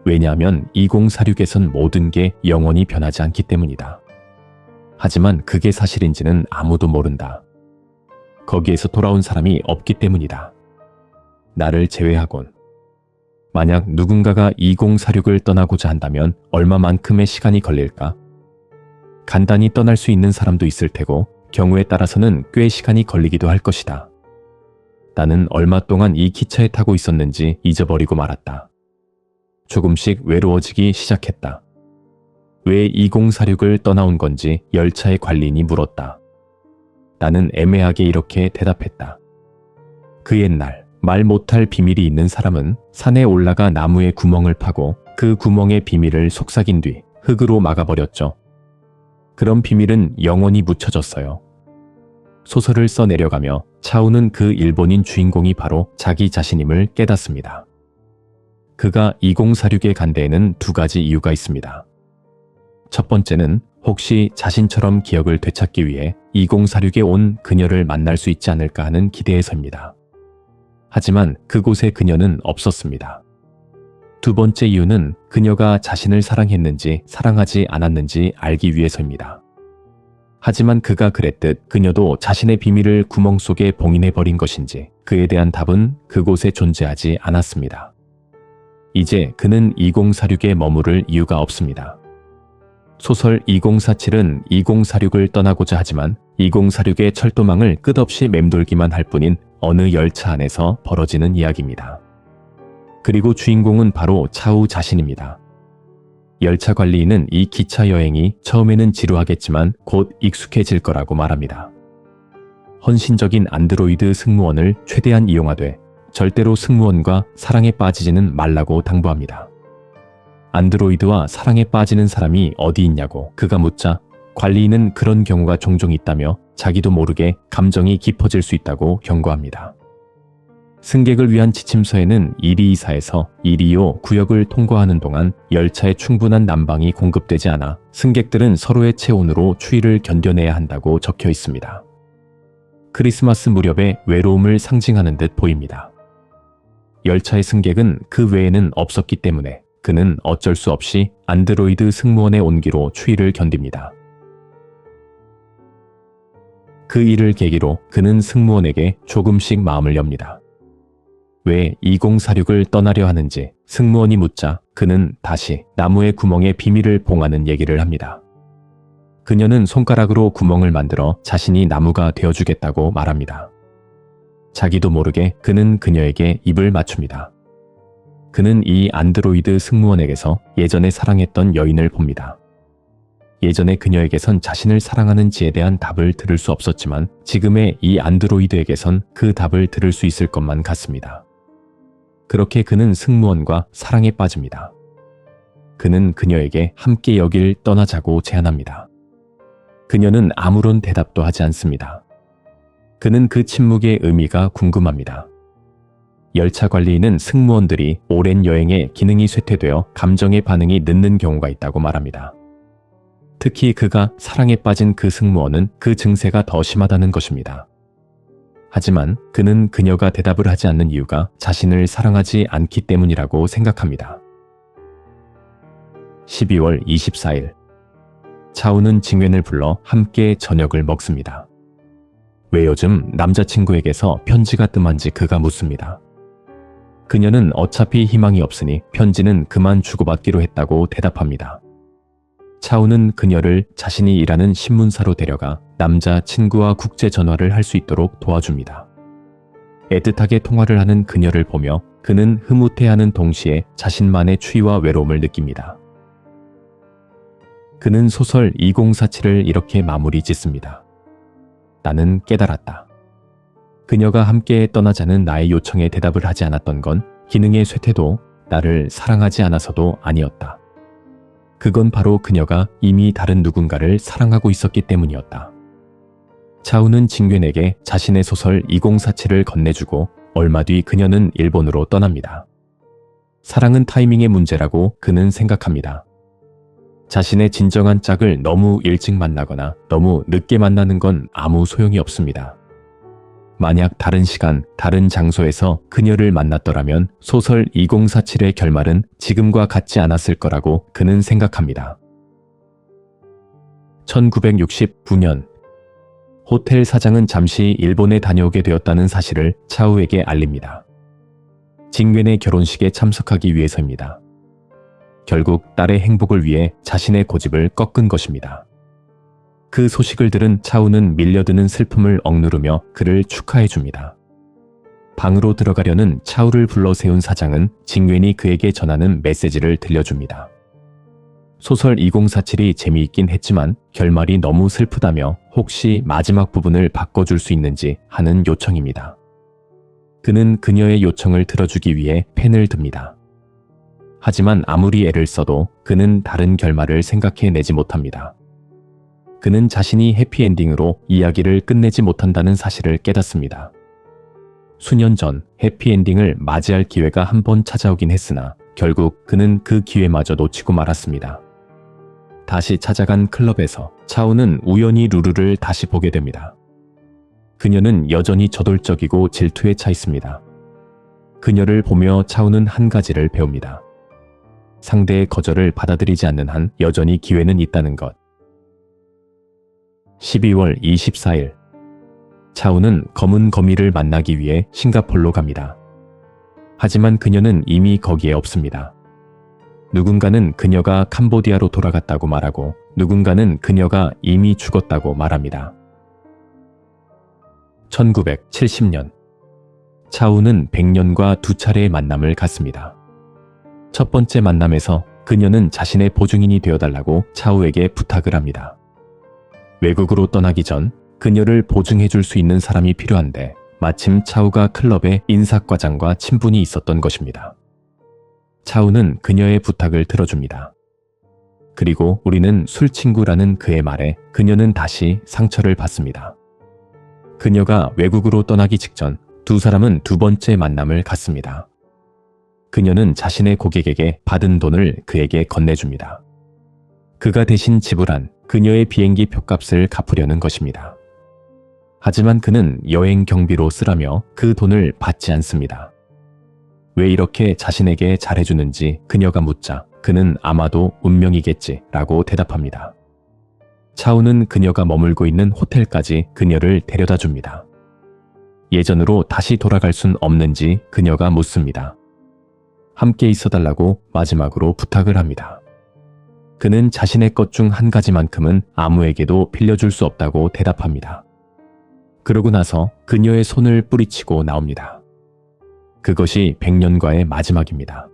왜냐하면 2046에선 모든 게 영원히 변하지 않기 때문이다. 하지만 그게 사실인지는 아무도 모른다. 거기에서 돌아온 사람이 없기 때문이다. 나를 제외하곤. 만약 누군가가 2046을 떠나고자 한다면 얼마만큼의 시간이 걸릴까? 간단히 떠날 수 있는 사람도 있을 테고 경우에 따라서는 꽤 시간이 걸리기도 할 것이다. 나는 얼마 동안 이 기차에 타고 있었는지 잊어버리고 말았다. 조금씩 외로워지기 시작했다. 왜 2046을 떠나온 건지 열차의 관리인이 물었다. 나는 애매하게 이렇게 대답했다. 그 옛날 말 못할 비밀이 있는 사람은 산에 올라가 나무에 구멍을 파고 그 구멍의 비밀을 속삭인 뒤 흙으로 막아버렸죠. 그런 비밀은 영원히 묻혀졌어요. 소설을 써 내려가며 차우는 그 일본인 주인공이 바로 자기 자신임을 깨닫습니다. 그가 2046에 간 데에는 두 가지 이유가 있습니다. 첫 번째는 혹시 자신처럼 기억을 되찾기 위해 2046에 온 그녀를 만날 수 있지 않을까 하는 기대에서입니다. 하지만 그곳에 그녀는 없었습니다. 두 번째 이유는 그녀가 자신을 사랑했는지 사랑하지 않았는지 알기 위해서입니다. 하지만 그가 그랬듯 그녀도 자신의 비밀을 구멍 속에 봉인해버린 것인지 그에 대한 답은 그곳에 존재하지 않았습니다. 이제 그는 2046에 머무를 이유가 없습니다. 소설 2047은 2046을 떠나고자 하지만 2046의 철도망을 끝없이 맴돌기만 할 뿐인 어느 열차 안에서 벌어지는 이야기입니다. 그리고 주인공은 바로 차우 자신입니다. 열차 관리인은 이 기차 여행이 처음에는 지루하겠지만 곧 익숙해질 거라고 말합니다. 헌신적인 안드로이드 승무원을 최대한 이용하되 절대로 승무원과 사랑에 빠지지는 말라고 당부합니다. 안드로이드와 사랑에 빠지는 사람이 어디 있냐고 그가 묻자 관리인은 그런 경우가 종종 있다며 자기도 모르게 감정이 깊어질 수 있다고 경고합니다. 승객을 위한 지침서에는 122에서 125 구역을 통과하는 동안 열차에 충분한 난방이 공급되지 않아 승객들은 서로의 체온으로 추위를 견뎌내야 한다고 적혀 있습니다. 크리스마스 무렵의 외로움을 상징하는 듯 보입니다. 열차의 승객은 그 외에는 없었기 때문에 그는 어쩔 수 없이 안드로이드 승무원의 온기로 추위를 견딥니다. 그 일을 계기로 그는 승무원에게 조금씩 마음을 엽니다. 왜 2046을 떠나려 하는지 승무원이 묻자 그는 다시 나무의 구멍에 비밀을 봉하는 얘기를 합니다. 그녀는 손가락으로 구멍을 만들어 자신이 나무가 되어주겠다고 말합니다. 자기도 모르게 그는 그녀에게 입을 맞춥니다. 그는 이 안드로이드 승무원에게서 예전에 사랑했던 여인을 봅니다. 예전에 그녀에게선 자신을 사랑하는지에 대한 답을 들을 수 없었지만 지금의 이 안드로이드에게선 그 답을 들을 수 있을 것만 같습니다. 그렇게 그는 승무원과 사랑에 빠집니다. 그는 그녀에게 함께 여길 떠나자고 제안합니다. 그녀는 아무런 대답도 하지 않습니다. 그는 그 침묵의 의미가 궁금합니다. 열차 관리인은 승무원들이 오랜 여행에 기능이 쇠퇴되어 감정의 반응이 늦는 경우가 있다고 말합니다. 특히 그가 사랑에 빠진 그 승무원은 그 증세가 더 심하다는 것입니다. 하지만 그는 그녀가 대답을 하지 않는 이유가 자신을 사랑하지 않기 때문이라고 생각합니다. 12월 24일 차우는 징웬을 불러 함께 저녁을 먹습니다. 왜 요즘 남자친구에게서 편지가 뜸한지 그가 묻습니다. 그녀는 어차피 희망이 없으니 편지는 그만 주고받기로 했다고 대답합니다. 차우는 그녀를 자신이 일하는 신문사로 데려가 남자 친구와 국제 전화를 할 수 있도록 도와줍니다. 애틋하게 통화를 하는 그녀를 보며 그는 흐뭇해하는 동시에 자신만의 추위와 외로움을 느낍니다. 그는 소설 2047을 이렇게 마무리 짓습니다. 나는 깨달았다. 그녀가 함께 떠나자는 나의 요청에 대답을 하지 않았던 건 기능의 쇠퇴도 나를 사랑하지 않아서도 아니었다. 그건 바로 그녀가 이미 다른 누군가를 사랑하고 있었기 때문이었다. 차우는 징겐에게 자신의 소설 2047을 건네주고 얼마 뒤 그녀는 일본으로 떠납니다. 사랑은 타이밍의 문제라고 그는 생각합니다. 자신의 진정한 짝을 너무 일찍 만나거나 너무 늦게 만나는 건 아무 소용이 없습니다. 만약 다른 시간, 다른 장소에서 그녀를 만났더라면 소설 2047의 결말은 지금과 같지 않았을 거라고 그는 생각합니다. 1969년 호텔 사장은 잠시 일본에 다녀오게 되었다는 사실을 차우에게 알립니다. 징겐의 결혼식에 참석하기 위해서입니다. 결국 딸의 행복을 위해 자신의 고집을 꺾은 것입니다. 그 소식을 들은 차우는 밀려드는 슬픔을 억누르며 그를 축하해줍니다. 방으로 들어가려는 차우를 불러 세운 사장은 징웬이 그에게 전하는 메시지를 들려줍니다. 소설 2047이 재미있긴 했지만 결말이 너무 슬프다며 혹시 마지막 부분을 바꿔줄 수 있는지 하는 요청입니다. 그는 그녀의 요청을 들어주기 위해 펜을 듭니다. 하지만 아무리 애를 써도 그는 다른 결말을 생각해내지 못합니다. 그는 자신이 해피엔딩으로 이야기를 끝내지 못한다는 사실을 깨닫습니다. 수년 전 해피엔딩을 맞이할 기회가 한 번 찾아오긴 했으나 결국 그는 그 기회마저 놓치고 말았습니다. 다시 찾아간 클럽에서 차우는 우연히 루루를 다시 보게 됩니다. 그녀는 여전히 저돌적이고 질투에 차 있습니다. 그녀를 보며 차우는 한 가지를 배웁니다. 상대의 거절을 받아들이지 않는 한 여전히 기회는 있다는 것. 12월 24일 차우는 검은 거미를 만나기 위해 싱가폴로 갑니다. 하지만 그녀는 이미 거기에 없습니다. 누군가는 그녀가 캄보디아로 돌아갔다고 말하고 누군가는 그녀가 이미 죽었다고 말합니다. 1970년 차우는 100년과 두 차례의 만남을 갖습니다. 첫 번째 만남에서 그녀는 자신의 보증인이 되어달라고 차우에게 부탁을 합니다. 외국으로 떠나기 전 그녀를 보증해줄 수 있는 사람이 필요한데 마침 차우가 클럽에 인사과장과 친분이 있었던 것입니다. 차우는 그녀의 부탁을 들어줍니다. 그리고 우리는 술친구라는 그의 말에 그녀는 다시 상처를 받습니다. 그녀가 외국으로 떠나기 직전 두 사람은 두 번째 만남을 갖습니다. 그녀는 자신의 고객에게 받은 돈을 그에게 건네줍니다. 그가 대신 지불한 그녀의 비행기 표값을 갚으려는 것입니다. 하지만 그는 여행 경비로 쓰라며 그 돈을 받지 않습니다. 왜 이렇게 자신에게 잘해주는지 그녀가 묻자 그는 아마도 운명이겠지 라고 대답합니다. 차우는 그녀가 머물고 있는 호텔까지 그녀를 데려다 줍니다. 예전으로 다시 돌아갈 순 없는지 그녀가 묻습니다. 함께 있어달라고 마지막으로 부탁을 합니다. 그는 자신의 것 중 한 가지만큼은 아무에게도 빌려줄 수 없다고 대답합니다. 그러고 나서 그녀의 손을 뿌리치고 나옵니다. 그것이 100년과의 마지막입니다.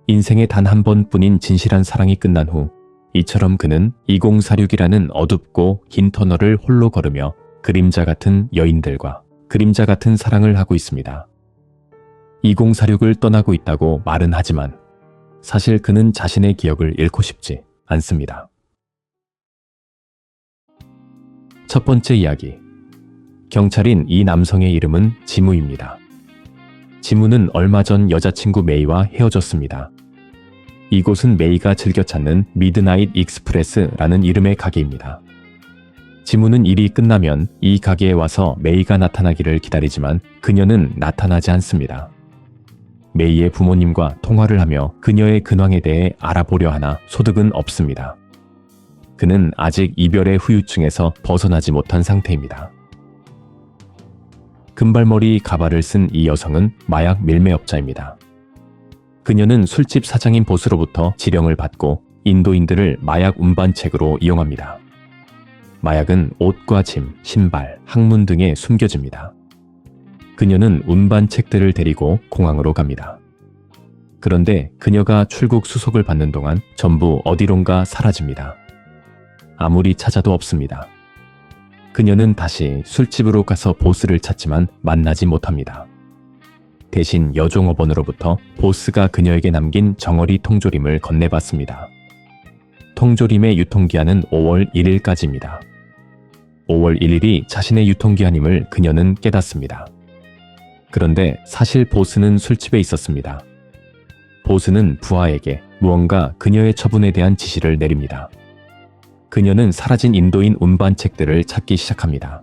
인생에 단 한 번뿐인 진실한 사랑이 끝난 후 이처럼 그는 2046이라는 어둡고 긴 터널을 홀로 걸으며 그림자 같은 여인들과 그림자 같은 사랑을 하고 있습니다. 2046을 떠나고 있다고 말은 하지만 사실 그는 자신의 기억을 잃고 싶지 않습니다. 첫 번째 이야기. 경찰인 이 남성의 이름은 지무입니다. 지무는 얼마 전 여자친구 메이와 헤어졌습니다. 이곳은 메이가 즐겨 찾는 미드나잇 익스프레스라는 이름의 가게입니다. 지무는 일이 끝나면 이 가게에 와서 메이가 나타나기를 기다리지만 그녀는 나타나지 않습니다. 메이의 부모님과 통화를 하며 그녀의 근황에 대해 알아보려 하나 소득은 없습니다. 그는 아직 이별의 후유증에서 벗어나지 못한 상태입니다. 금발머리 가발을 쓴 이 여성은 마약 밀매업자입니다. 그녀는 술집 사장인 보스로부터 지령을 받고 인도인들을 마약 운반책으로 이용합니다. 마약은 옷과 짐, 신발, 항문 등에 숨겨집니다. 그녀는 운반책들을 데리고 공항으로 갑니다. 그런데 그녀가 출국 수속을 받는 동안 전부 어디론가 사라집니다. 아무리 찾아도 없습니다. 그녀는 다시 술집으로 가서 보스를 찾지만 만나지 못합니다. 대신 여종업원으로부터 보스가 그녀에게 남긴 정어리 통조림을 건네받습니다. 통조림의 유통기한은 5월 1일까지입니다. 5월 1일이 자신의 유통기한임을 그녀는 깨닫습니다. 그런데 사실 보스는 술집에 있었습니다. 보스는 부하에게 무언가 그녀의 처분에 대한 지시를 내립니다. 그녀는 사라진 인도인 운반책들을 찾기 시작합니다.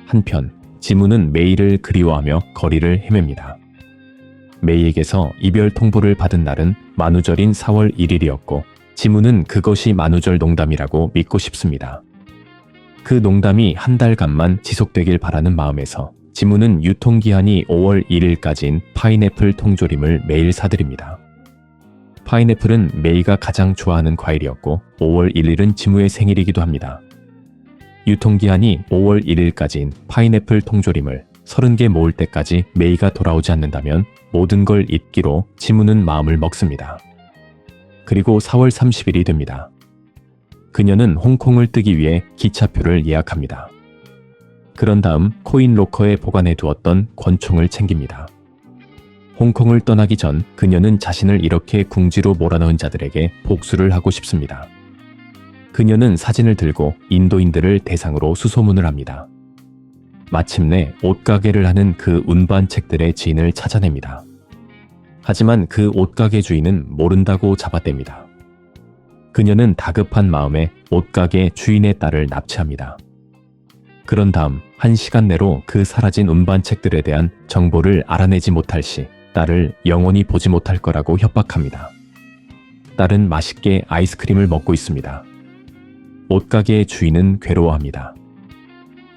한편 지무는 메이를 그리워하며 거리를 헤맵니다. 메이에게서 이별 통보를 받은 날은 만우절인 4월 1일이었고 지무는 그것이 만우절 농담이라고 믿고 싶습니다. 그 농담이 한 달간만 지속되길 바라는 마음에서 지무는 유통기한이 5월 1일까지인 파인애플 통조림을 매일 사드립니다. 파인애플은 메이가 가장 좋아하는 과일이었고 5월 1일은 지무의 생일이기도 합니다. 유통기한이 5월 1일까지인 파인애플 통조림을 30개 모을 때까지 메이가 돌아오지 않는다면 모든 걸 잊기로 지무는 마음을 먹습니다. 그리고 4월 30일이 됩니다. 그녀는 홍콩을 뜨기 위해 기차표를 예약합니다. 그런 다음 코인 로커에 보관해 두었던 권총을 챙깁니다. 홍콩을 떠나기 전 그녀는 자신을 이렇게 궁지로 몰아넣은 자들에게 복수를 하고 싶습니다. 그녀는 사진을 들고 인도인들을 대상으로 수소문을 합니다. 마침내 옷가게를 하는 그 운반책들의 지인을 찾아냅니다. 하지만 그 옷가게 주인은 모른다고 잡아댑니다. 그녀는 다급한 마음에 옷가게 주인의 딸을 납치합니다. 그런 다음 1시간 내로 그 사라진 운반책들에 대한 정보를 알아내지 못할 시 딸을 영원히 보지 못할 거라고 협박합니다. 딸은 맛있게 아이스크림을 먹고 있습니다. 옷가게의 주인은 괴로워합니다.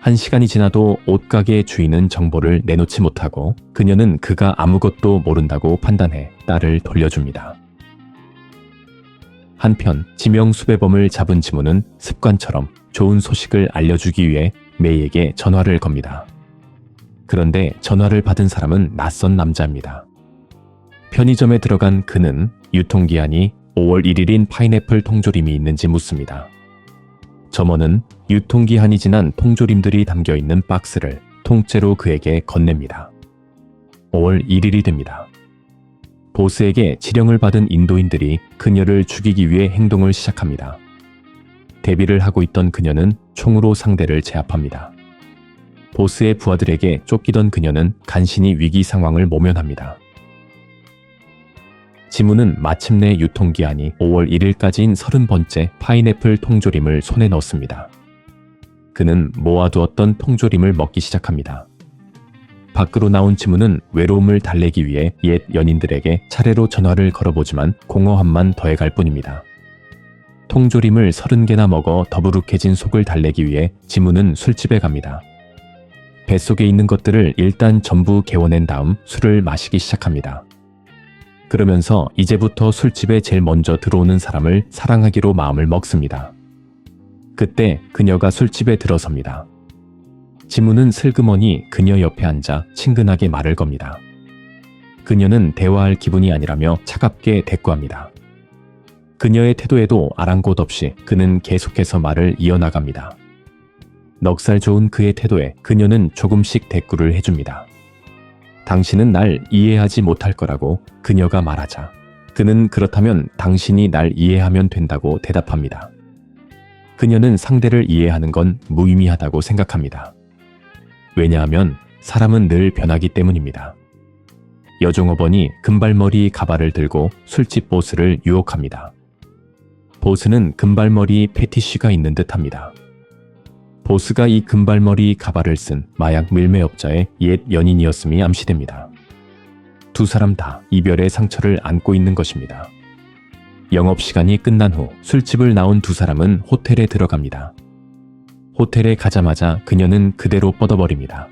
1시간이 지나도 옷가게의 주인은 정보를 내놓지 못하고 그녀는 그가 아무것도 모른다고 판단해 딸을 돌려줍니다. 한편 지명 수배범을 잡은 지무는 습관처럼 좋은 소식을 알려주기 위해 메이에게 전화를 겁니다. 그런데 전화를 받은 사람은 낯선 남자입니다. 편의점에 들어간 그는 유통기한이 5월 1일인 파인애플 통조림이 있는지 묻습니다. 점원은 유통기한이 지난 통조림들이 담겨있는 박스를 통째로 그에게 건넵니다. 5월 1일이 됩니다. 보스에게 지령을 받은 인도인들이 그녀를 죽이기 위해 행동을 시작합니다. 대비를 하고 있던 그녀는 총으로 상대를 제압합니다. 보스의 부하들에게 쫓기던 그녀는 간신히 위기 상황을 모면합니다. 지무는 마침내 유통기한이 5월 1일까지인 30번째 파인애플 통조림을 손에 넣었습니다. 그는 모아두었던 통조림을 먹기 시작합니다. 밖으로 나온 지무는 외로움을 달래기 위해 옛 연인들에게 차례로 전화를 걸어보지만 공허함만 더해갈 뿐입니다. 통조림을 30개나 먹어 더부룩해진 속을 달래기 위해 지무는 술집에 갑니다. 뱃속에 있는 것들을 일단 전부 개워낸 다음 술을 마시기 시작합니다. 그러면서 이제부터 술집에 제일 먼저 들어오는 사람을 사랑하기로 마음을 먹습니다. 그때 그녀가 술집에 들어섭니다. 지무는 슬그머니 그녀 옆에 앉아 친근하게 말을 겁니다. 그녀는 대화할 기분이 아니라며 차갑게 대꾸합니다. 그녀의 태도에도 아랑곳 없이 그는 계속해서 말을 이어나갑니다. 넉살 좋은 그의 태도에 그녀는 조금씩 대꾸를 해줍니다. 당신은 날 이해하지 못할 거라고 그녀가 말하자 그는 그렇다면 당신이 날 이해하면 된다고 대답합니다. 그녀는 상대를 이해하는 건 무의미하다고 생각합니다. 왜냐하면 사람은 늘 변하기 때문입니다. 여종업원이 금발머리 가발을 들고 술집 보스를 유혹합니다. 보스는 금발머리 패티쉬가 있는 듯합니다. 보스가 이 금발머리 가발을 쓴 마약 밀매업자의 옛 연인이었음이 암시됩니다. 두 사람 다 이별의 상처를 안고 있는 것입니다. 영업시간이 끝난 후 술집을 나온 두 사람은 호텔에 들어갑니다. 호텔에 가자마자 그녀는 그대로 뻗어버립니다.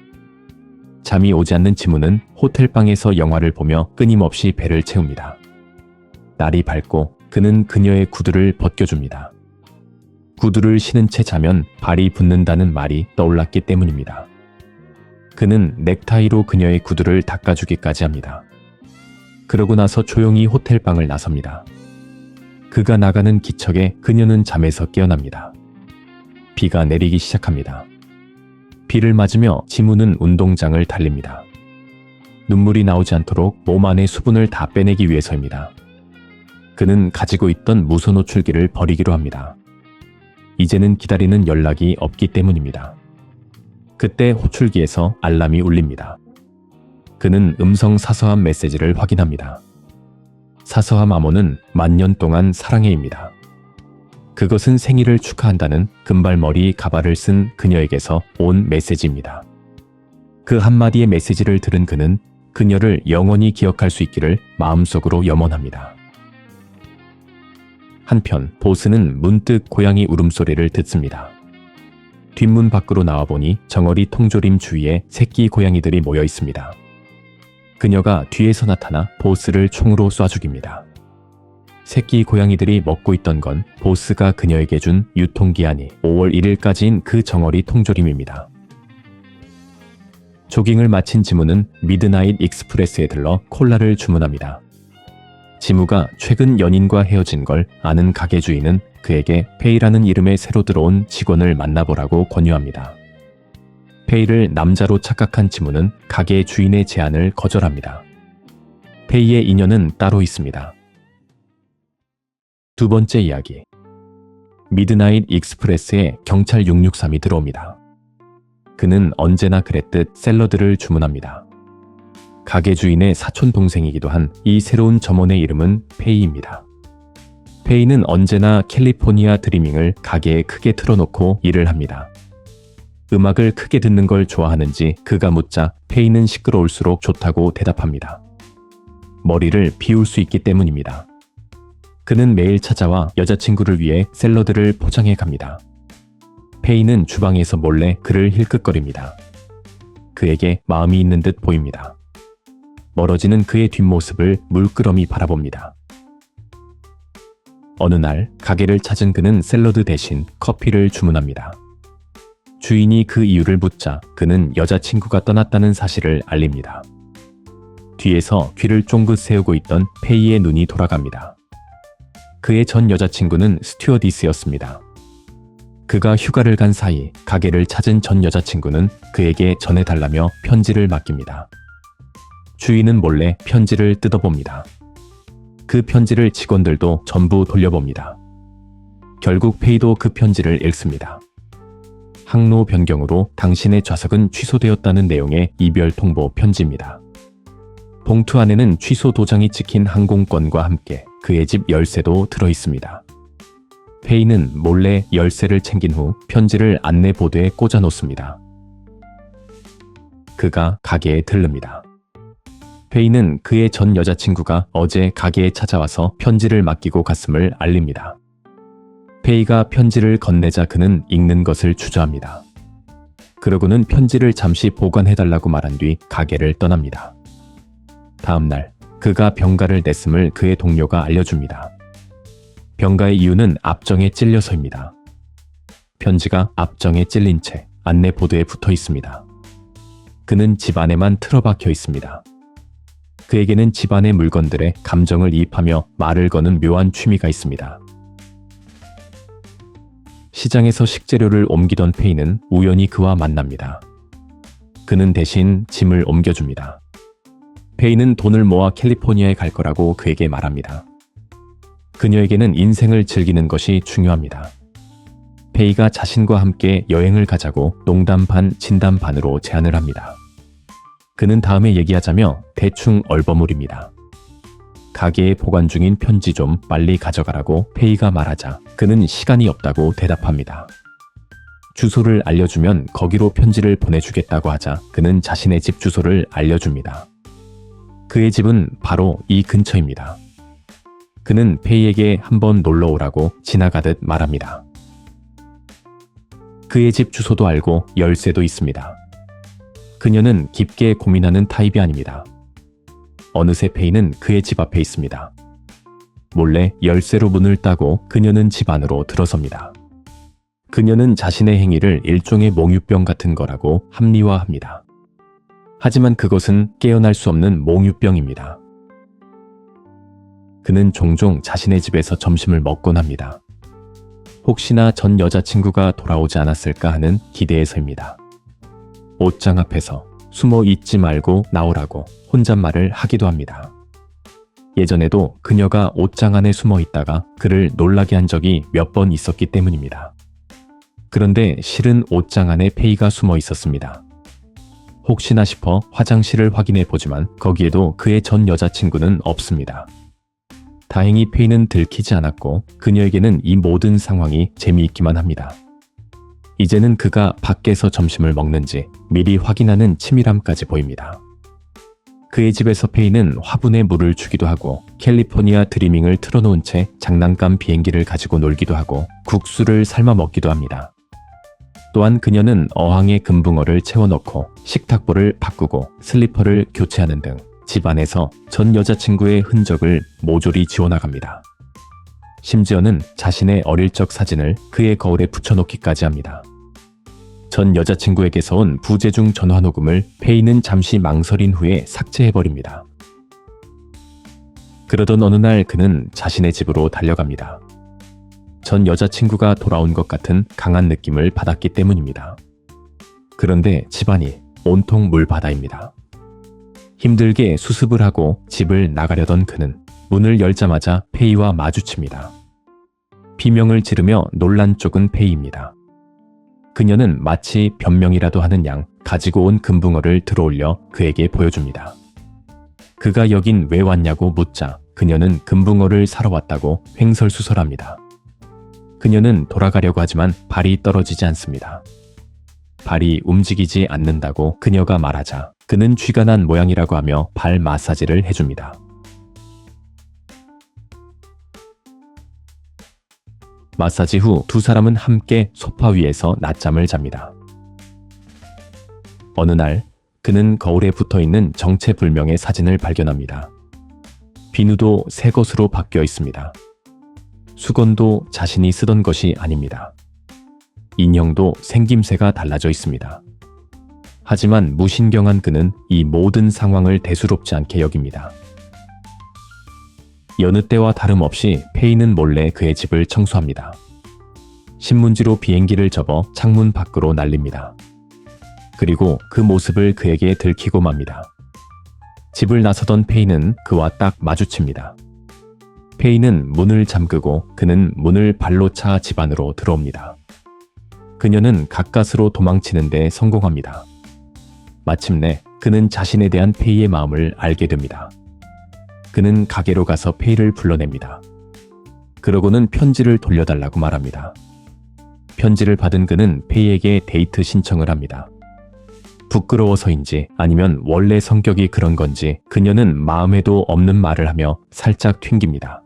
잠이 오지 않는 지무는 호텔방에서 영화를 보며 끊임없이 배를 채웁니다. 날이 밝고 그는 그녀의 구두를 벗겨줍니다. 구두를 신은 채 자면 발이 붓는다는 말이 떠올랐기 때문입니다. 그는 넥타이로 그녀의 구두를 닦아주기까지 합니다. 그러고 나서 조용히 호텔방을 나섭니다. 그가 나가는 기척에 그녀는 잠에서 깨어납니다. 비가 내리기 시작합니다. 비를 맞으며 지무는 운동장을 달립니다. 눈물이 나오지 않도록 몸 안의 수분을 다 빼내기 위해서입니다. 그는 가지고 있던 무선 호출기를 버리기로 합니다. 이제는 기다리는 연락이 없기 때문입니다. 그때 호출기에서 알람이 울립니다. 그는 음성 사서함 메시지를 확인합니다. 사서함 암호는 만년 동안 사랑해입니다. 그것은 생일을 축하한다는 금발머리 가발을 쓴 그녀에게서 온 메시지입니다. 그 한마디의 메시지를 들은 그는 그녀를 영원히 기억할 수 있기를 마음속으로 염원합니다. 한편 보스는 문득 고양이 울음소리를 듣습니다. 뒷문 밖으로 나와보니 정어리 통조림 주위에 새끼 고양이들이 모여 있습니다. 그녀가 뒤에서 나타나 보스를 총으로 쏴 죽입니다. 새끼 고양이들이 먹고 있던 건 보스가 그녀에게 준 유통기한이 5월 1일까지인 그 정어리 통조림입니다. 조깅을 마친 지무는 미드나잇 익스프레스에 들러 콜라를 주문합니다. 지무가 최근 연인과 헤어진 걸 아는 가게 주인은 그에게 페이라는 이름의 새로 들어온 직원을 만나보라고 권유합니다. 페이를 남자로 착각한 지무는 가게 주인의 제안을 거절합니다. 페이의 인연은 따로 있습니다. 두 번째 이야기. 미드나잇 익스프레스에 경찰 663이 들어옵니다. 그는 언제나 그랬듯 샐러드를 주문합니다. 가게 주인의 사촌 동생이기도 한 이 새로운 점원의 이름은 페이입니다. 페이는 언제나 캘리포니아 드리밍을 가게에 크게 틀어놓고 일을 합니다. 음악을 크게 듣는 걸 좋아하는지 그가 묻자 페이는 시끄러울수록 좋다고 대답합니다. 머리를 비울 수 있기 때문입니다. 그는 매일 찾아와 여자친구를 위해 샐러드를 포장해 갑니다. 페이는 주방에서 몰래 그를 힐끗거립니다. 그에게 마음이 있는 듯 보입니다. 멀어지는 그의 뒷모습을 물끄러미 바라봅니다. 어느 날 가게를 찾은 그는 샐러드 대신 커피를 주문합니다. 주인이 그 이유를 묻자 그는 여자친구가 떠났다는 사실을 알립니다. 뒤에서 귀를 쫑긋 세우고 있던 페이의 눈이 돌아갑니다. 그의 전 여자친구는 스튜어디스였습니다. 그가 휴가를 간 사이 가게를 찾은 전 여자친구는 그에게 전해달라며 편지를 맡깁니다. 주인은 몰래 편지를 뜯어봅니다. 그 편지를 직원들도 전부 돌려봅니다. 결국 페이도 그 편지를 읽습니다. 항로 변경으로 당신의 좌석은 취소되었다는 내용의 이별 통보 편지입니다. 봉투 안에는 취소 도장이 찍힌 항공권과 함께 그의 집 열쇠도 들어 있습니다. 페이는 몰래 열쇠를 챙긴 후 편지를 안내 보드에 꽂아 놓습니다. 그가 가게에 들릅니다. 페이는 그의 전 여자친구가 어제 가게에 찾아와서 편지를 맡기고 갔음을 알립니다. 페이가 편지를 건네자 그는 읽는 것을 주저합니다. 그러고는 편지를 잠시 보관해달라고 말한 뒤 가게를 떠납니다. 다음 날 그가 병가를 냈음을 그의 동료가 알려줍니다. 병가의 이유는 앞정에 찔려서입니다. 편지가 앞정에 찔린 채 안내 보드에 붙어 있습니다. 그는 집 안에만 틀어박혀 있습니다. 그에게는 집안의 물건들에 감정을 이입하며 말을 거는 묘한 취미가 있습니다. 시장에서 식재료를 옮기던 페이는 우연히 그와 만납니다. 그는 대신 짐을 옮겨줍니다. 페이는 돈을 모아 캘리포니아에 갈 거라고 그에게 말합니다. 그녀에게는 인생을 즐기는 것이 중요합니다. 페이가 자신과 함께 여행을 가자고 농담 반 진담 반으로 제안을 합니다. 그는 다음에 얘기하자며 대충 얼버무립니다. 가게에 보관 중인 편지 좀 빨리 가져가라고 페이가 말하자 그는 시간이 없다고 대답합니다. 주소를 알려주면 거기로 편지를 보내주겠다고 하자 그는 자신의 집 주소를 알려줍니다. 그의 집은 바로 이 근처입니다. 그는 페이에게 한번 놀러 오라고 지나가듯 말합니다. 그의 집 주소도 알고 열쇠도 있습니다. 그녀는 깊게 고민하는 타입이 아닙니다. 어느새 페이는 그의 집 앞에 있습니다. 몰래 열쇠로 문을 따고 그녀는 집 안으로 들어섭니다. 그녀는 자신의 행위를 일종의 몽유병 같은 거라고 합리화합니다. 하지만 그것은 깨어날 수 없는 몽유병입니다. 그는 종종 자신의 집에서 점심을 먹곤 합니다. 혹시나 전 여자친구가 돌아오지 않았을까 하는 기대에서입니다. 옷장 앞에서 숨어 있지 말고 나오라고 혼잣말을 하기도 합니다. 예전에도 그녀가 옷장 안에 숨어 있다가 그를 놀라게 한 적이 몇 번 있었기 때문입니다. 그런데 실은 옷장 안에 페이가 숨어 있었습니다. 혹시나 싶어 화장실을 확인해 보지만 거기에도 그의 전 여자친구는 없습니다. 다행히 페이는 들키지 않았고 그녀에게는 이 모든 상황이 재미있기만 합니다. 이제는 그가 밖에서 점심을 먹는지 미리 확인하는 치밀함까지 보입니다. 그의 집에서 페이는 화분에 물을 주기도 하고 캘리포니아 드리밍을 틀어놓은 채 장난감 비행기를 가지고 놀기도 하고 국수를 삶아 먹기도 합니다. 또한 그녀는 어항에 금붕어를 채워넣고 식탁볼을 바꾸고 슬리퍼를 교체하는 등 집안에서 전 여자친구의 흔적을 모조리 지워나갑니다. 심지어는 자신의 어릴 적 사진을 그의 거울에 붙여놓기까지 합니다. 전 여자친구에게서 온 부재중 전화 녹음을 페이는 잠시 망설인 후에 삭제해버립니다. 그러던 어느 날 그는 자신의 집으로 달려갑니다. 전 여자친구가 돌아온 것 같은 강한 느낌을 받았기 때문입니다. 그런데 집안이 온통 물바다입니다. 힘들게 수습을 하고 집을 나가려던 그는 문을 열자마자 페이와 마주칩니다. 비명을 지르며 놀란 쪽은 페이입니다. 그녀는 마치 변명이라도 하는 양 가지고 온 금붕어를 들어올려 그에게 보여줍니다. 그가 여긴 왜 왔냐고 묻자 그녀는 금붕어를 사러 왔다고 횡설수설합니다. 그녀는 돌아가려고 하지만 발이 떨어지지 않습니다. 발이 움직이지 않는다고 그녀가 말하자 그는 쥐가 난 모양이라고 하며 발 마사지를 해줍니다. 마사지 후 두 사람은 함께 소파 위에서 낮잠을 잡니다. 어느 날 그는 거울에 붙어있는 정체불명의 사진을 발견합니다. 비누도 새 것으로 바뀌어 있습니다. 수건도 자신이 쓰던 것이 아닙니다. 인형도 생김새가 달라져 있습니다. 하지만 무신경한 그는 이 모든 상황을 대수롭지 않게 여깁니다. 여느 때와 다름없이 페이는 몰래 그의 집을 청소합니다. 신문지로 비행기를 접어 창문 밖으로 날립니다. 그리고 그 모습을 그에게 들키고 맙니다. 집을 나서던 페이는 그와 딱 마주칩니다. 페이는 문을 잠그고 그는 문을 발로 차 집 안으로 들어옵니다. 그녀는 가까스로 도망치는데 성공합니다. 마침내 그는 자신에 대한 페이의 마음을 알게 됩니다. 그는 가게로 가서 페이를 불러냅니다. 그러고는 편지를 돌려달라고 말합니다. 편지를 받은 그는 페이에게 데이트 신청을 합니다. 부끄러워서인지 아니면 원래 성격이 그런 건지 그녀는 마음에도 없는 말을 하며 살짝 튕깁니다.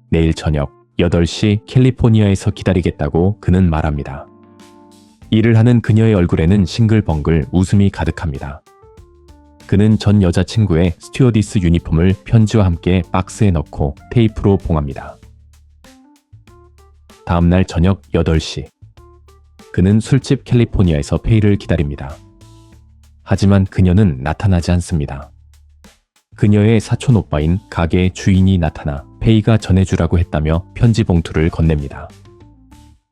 내일 저녁 8시 캘리포니아에서 기다리겠다고 그는 말합니다. 일을 하는 그녀의 얼굴에는 싱글벙글 웃음이 가득합니다. 그는 전 여자친구의 스튜어디스 유니폼을 편지와 함께 박스에 넣고 테이프로 봉합니다. 다음날 저녁 8시. 그는 술집 캘리포니아에서 페이를 기다립니다. 하지만 그녀는 나타나지 않습니다. 그녀의 사촌 오빠인 가게 주인이 나타나 페이가 전해주라고 했다며 편지 봉투를 건넵니다.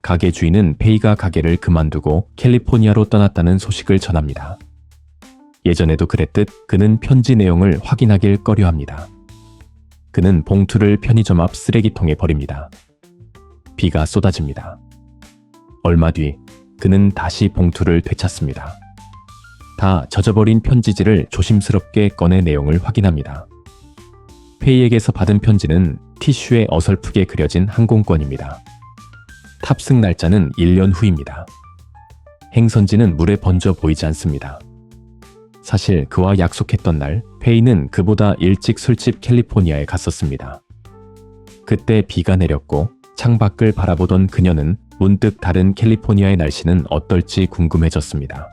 가게 주인은 페이가 가게를 그만두고 캘리포니아로 떠났다는 소식을 전합니다. 예전에도 그랬듯 그는 편지 내용을 확인하길 꺼려합니다. 그는 봉투를 편의점 앞 쓰레기통에 버립니다. 비가 쏟아집니다. 얼마 뒤 그는 다시 봉투를 되찾습니다. 다 젖어버린 편지지를 조심스럽게 꺼내 내용을 확인합니다. 페이에게서 받은 편지는 티슈에 어설프게 그려진 항공권입니다. 탑승 날짜는 1년 후입니다. 행선지는 물에 번져 보이지 않습니다. 사실 그와 약속했던 날 페이는 그보다 일찍 술집 캘리포니아에 갔었습니다. 그때 비가 내렸고 창밖을 바라보던 그녀는 문득 다른 캘리포니아의 날씨는 어떨지 궁금해졌습니다.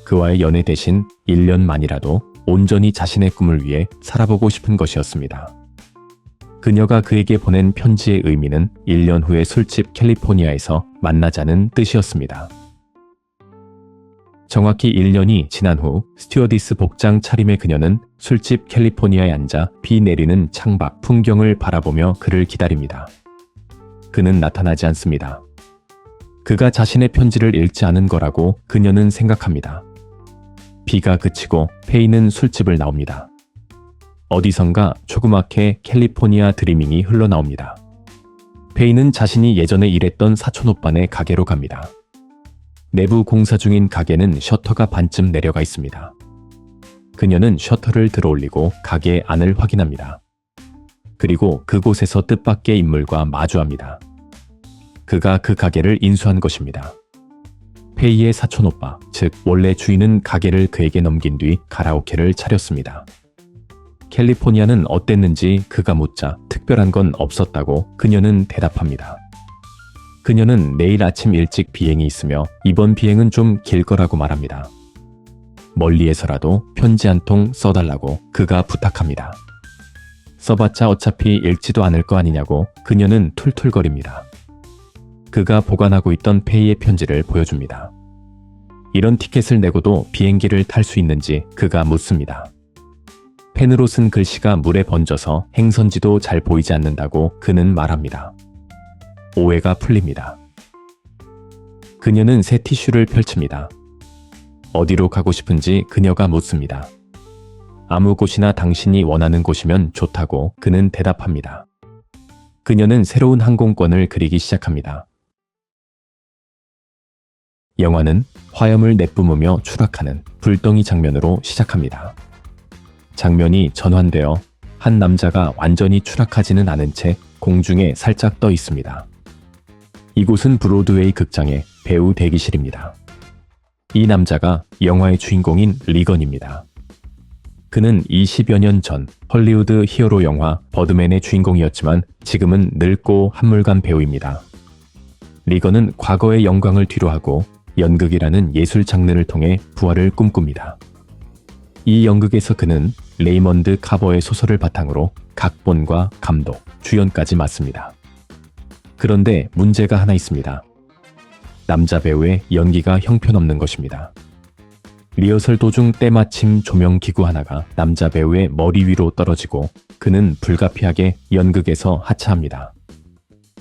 그와의 연애 대신 1년만이라도 온전히 자신의 꿈을 위해 살아보고 싶은 것이었습니다. 그녀가 그에게 보낸 편지의 의미는 1년 후에 술집 캘리포니아에서 만나자는 뜻이었습니다. 정확히 1년이 지난 후 스튜어디스 복장 차림의 그녀는 술집 캘리포니아에 앉아 비 내리는 창밖 풍경을 바라보며 그를 기다립니다. 그는 나타나지 않습니다. 그가 자신의 편지를 읽지 않은 거라고 그녀는 생각합니다. 비가 그치고 페이는 술집을 나옵니다. 어디선가 조그맣게 캘리포니아 드리밍이 흘러나옵니다. 페이는 자신이 예전에 일했던 사촌오빠네 가게로 갑니다. 내부 공사 중인 가게는 셔터가 반쯤 내려가 있습니다. 그녀는 셔터를 들어올리고 가게 안을 확인합니다. 그리고 그곳에서 뜻밖의 인물과 마주합니다. 그가 그 가게를 인수한 것입니다. 페이의 사촌오빠, 즉 원래 주인은 가게를 그에게 넘긴 뒤 가라오케를 차렸습니다. 캘리포니아는 어땠는지 그가 묻자 특별한 건 없었다고 그녀는 대답합니다. 그녀는 내일 아침 일찍 비행이 있으며 이번 비행은 좀 길 거라고 말합니다. 멀리에서라도 편지 한 통 써달라고 그가 부탁합니다. 써봤자 어차피 읽지도 않을 거 아니냐고 그녀는 툴툴거립니다. 그가 보관하고 있던 페이의 편지를 보여줍니다. 이런 티켓을 내고도 비행기를 탈 수 있는지 그가 묻습니다. 펜으로 쓴 글씨가 물에 번져서 행선지도 잘 보이지 않는다고 그는 말합니다. 오해가 풀립니다. 그녀는 새 티슈를 펼칩니다. 어디로 가고 싶은지 그녀가 묻습니다. 아무 곳이나 당신이 원하는 곳이면 좋다고 그는 대답합니다. 그녀는 새로운 항공권을 그리기 시작합니다. 영화는 화염을 내뿜으며 추락하는 불덩이 장면으로 시작합니다. 장면이 전환되어 한 남자가 완전히 추락하지는 않은 채 공중에 살짝 떠 있습니다. 이곳은 브로드웨이 극장의 배우 대기실입니다. 이 남자가 영화의 주인공인 리건입니다. 그는 20여 년 전 헐리우드 히어로 영화 버드맨의 주인공이었지만 지금은 늙고 한물간 배우입니다. 리건은 과거의 영광을 뒤로하고 연극이라는 예술 장르를 통해 부활을 꿈꿉니다. 이 연극에서 그는 레이먼드 카버의 소설을 바탕으로 각본과 감독, 주연까지 맡습니다. 그런데 문제가 하나 있습니다. 남자 배우의 연기가 형편없는 것입니다. 리허설 도중 때마침 조명기구 하나가 남자 배우의 머리 위로 떨어지고 그는 불가피하게 연극에서 하차합니다.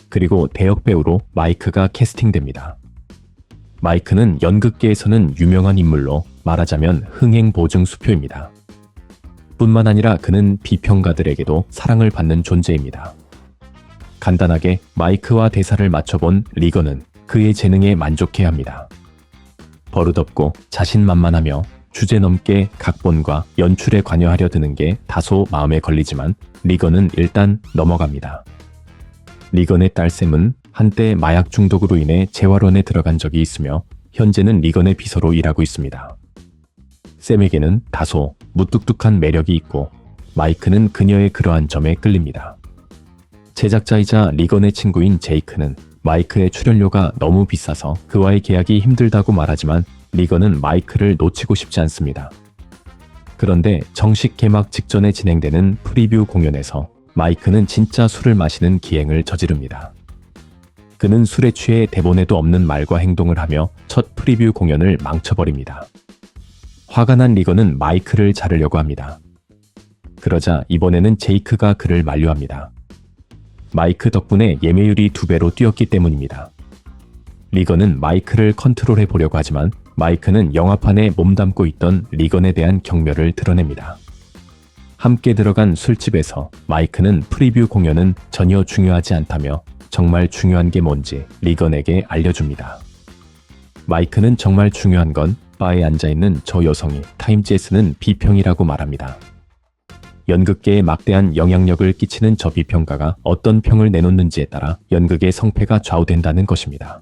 그리고 대역 배우로 마이크가 캐스팅됩니다. 마이크는 연극계에서는 유명한 인물로 말하자면 흥행보증 수표입니다. 뿐만 아니라 그는 비평가들에게도 사랑을 받는 존재입니다. 간단하게 마이크와 대사를 맞춰본 리건은 그의 재능에 만족해야 합니다. 버릇없고 자신만만하며 주제넘게 각본과 연출에 관여하려 드는 게 다소 마음에 걸리지만 리건은 일단 넘어갑니다. 리건의 딸 샘은 한때 마약 중독으로 인해 재활원에 들어간 적이 있으며 현재는 리건의 비서로 일하고 있습니다. 샘에게는 다소 무뚝뚝한 매력이 있고 마이크는 그녀의 그러한 점에 끌립니다. 제작자이자 리건의 친구인 제이크는 마이크의 출연료가 너무 비싸서 그와의 계약이 힘들다고 말하지만 리건은 마이크를 놓치고 싶지 않습니다. 그런데 정식 개막 직전에 진행되는 프리뷰 공연에서 마이크는 진짜 술을 마시는 기행을 저지릅니다. 그는 술에 취해 대본에도 없는 말과 행동을 하며 첫 프리뷰 공연을 망쳐버립니다. 화가 난 리건은 마이크를 자르려고 합니다. 그러자 이번에는 제이크가 그를 만류합니다. 마이크 덕분에 예매율이 2배로 뛰었기 때문입니다. 리건은 마이크를 컨트롤해 보려고 하지만 마이크는 영화판에 몸담고 있던 리건에 대한 경멸을 드러냅니다. 함께 들어간 술집에서 마이크는 프리뷰 공연은 전혀 중요하지 않다며 정말 중요한 게 뭔지 리건에게 알려줍니다. 마이크는 정말 중요한 건 바에 앉아있는 저 여성이 타임즈에 쓰는 비평이라고 말합니다. 연극계에 막대한 영향력을 끼치는 저 비평가가 어떤 평을 내놓는지에 따라 연극의 성패가 좌우된다는 것입니다.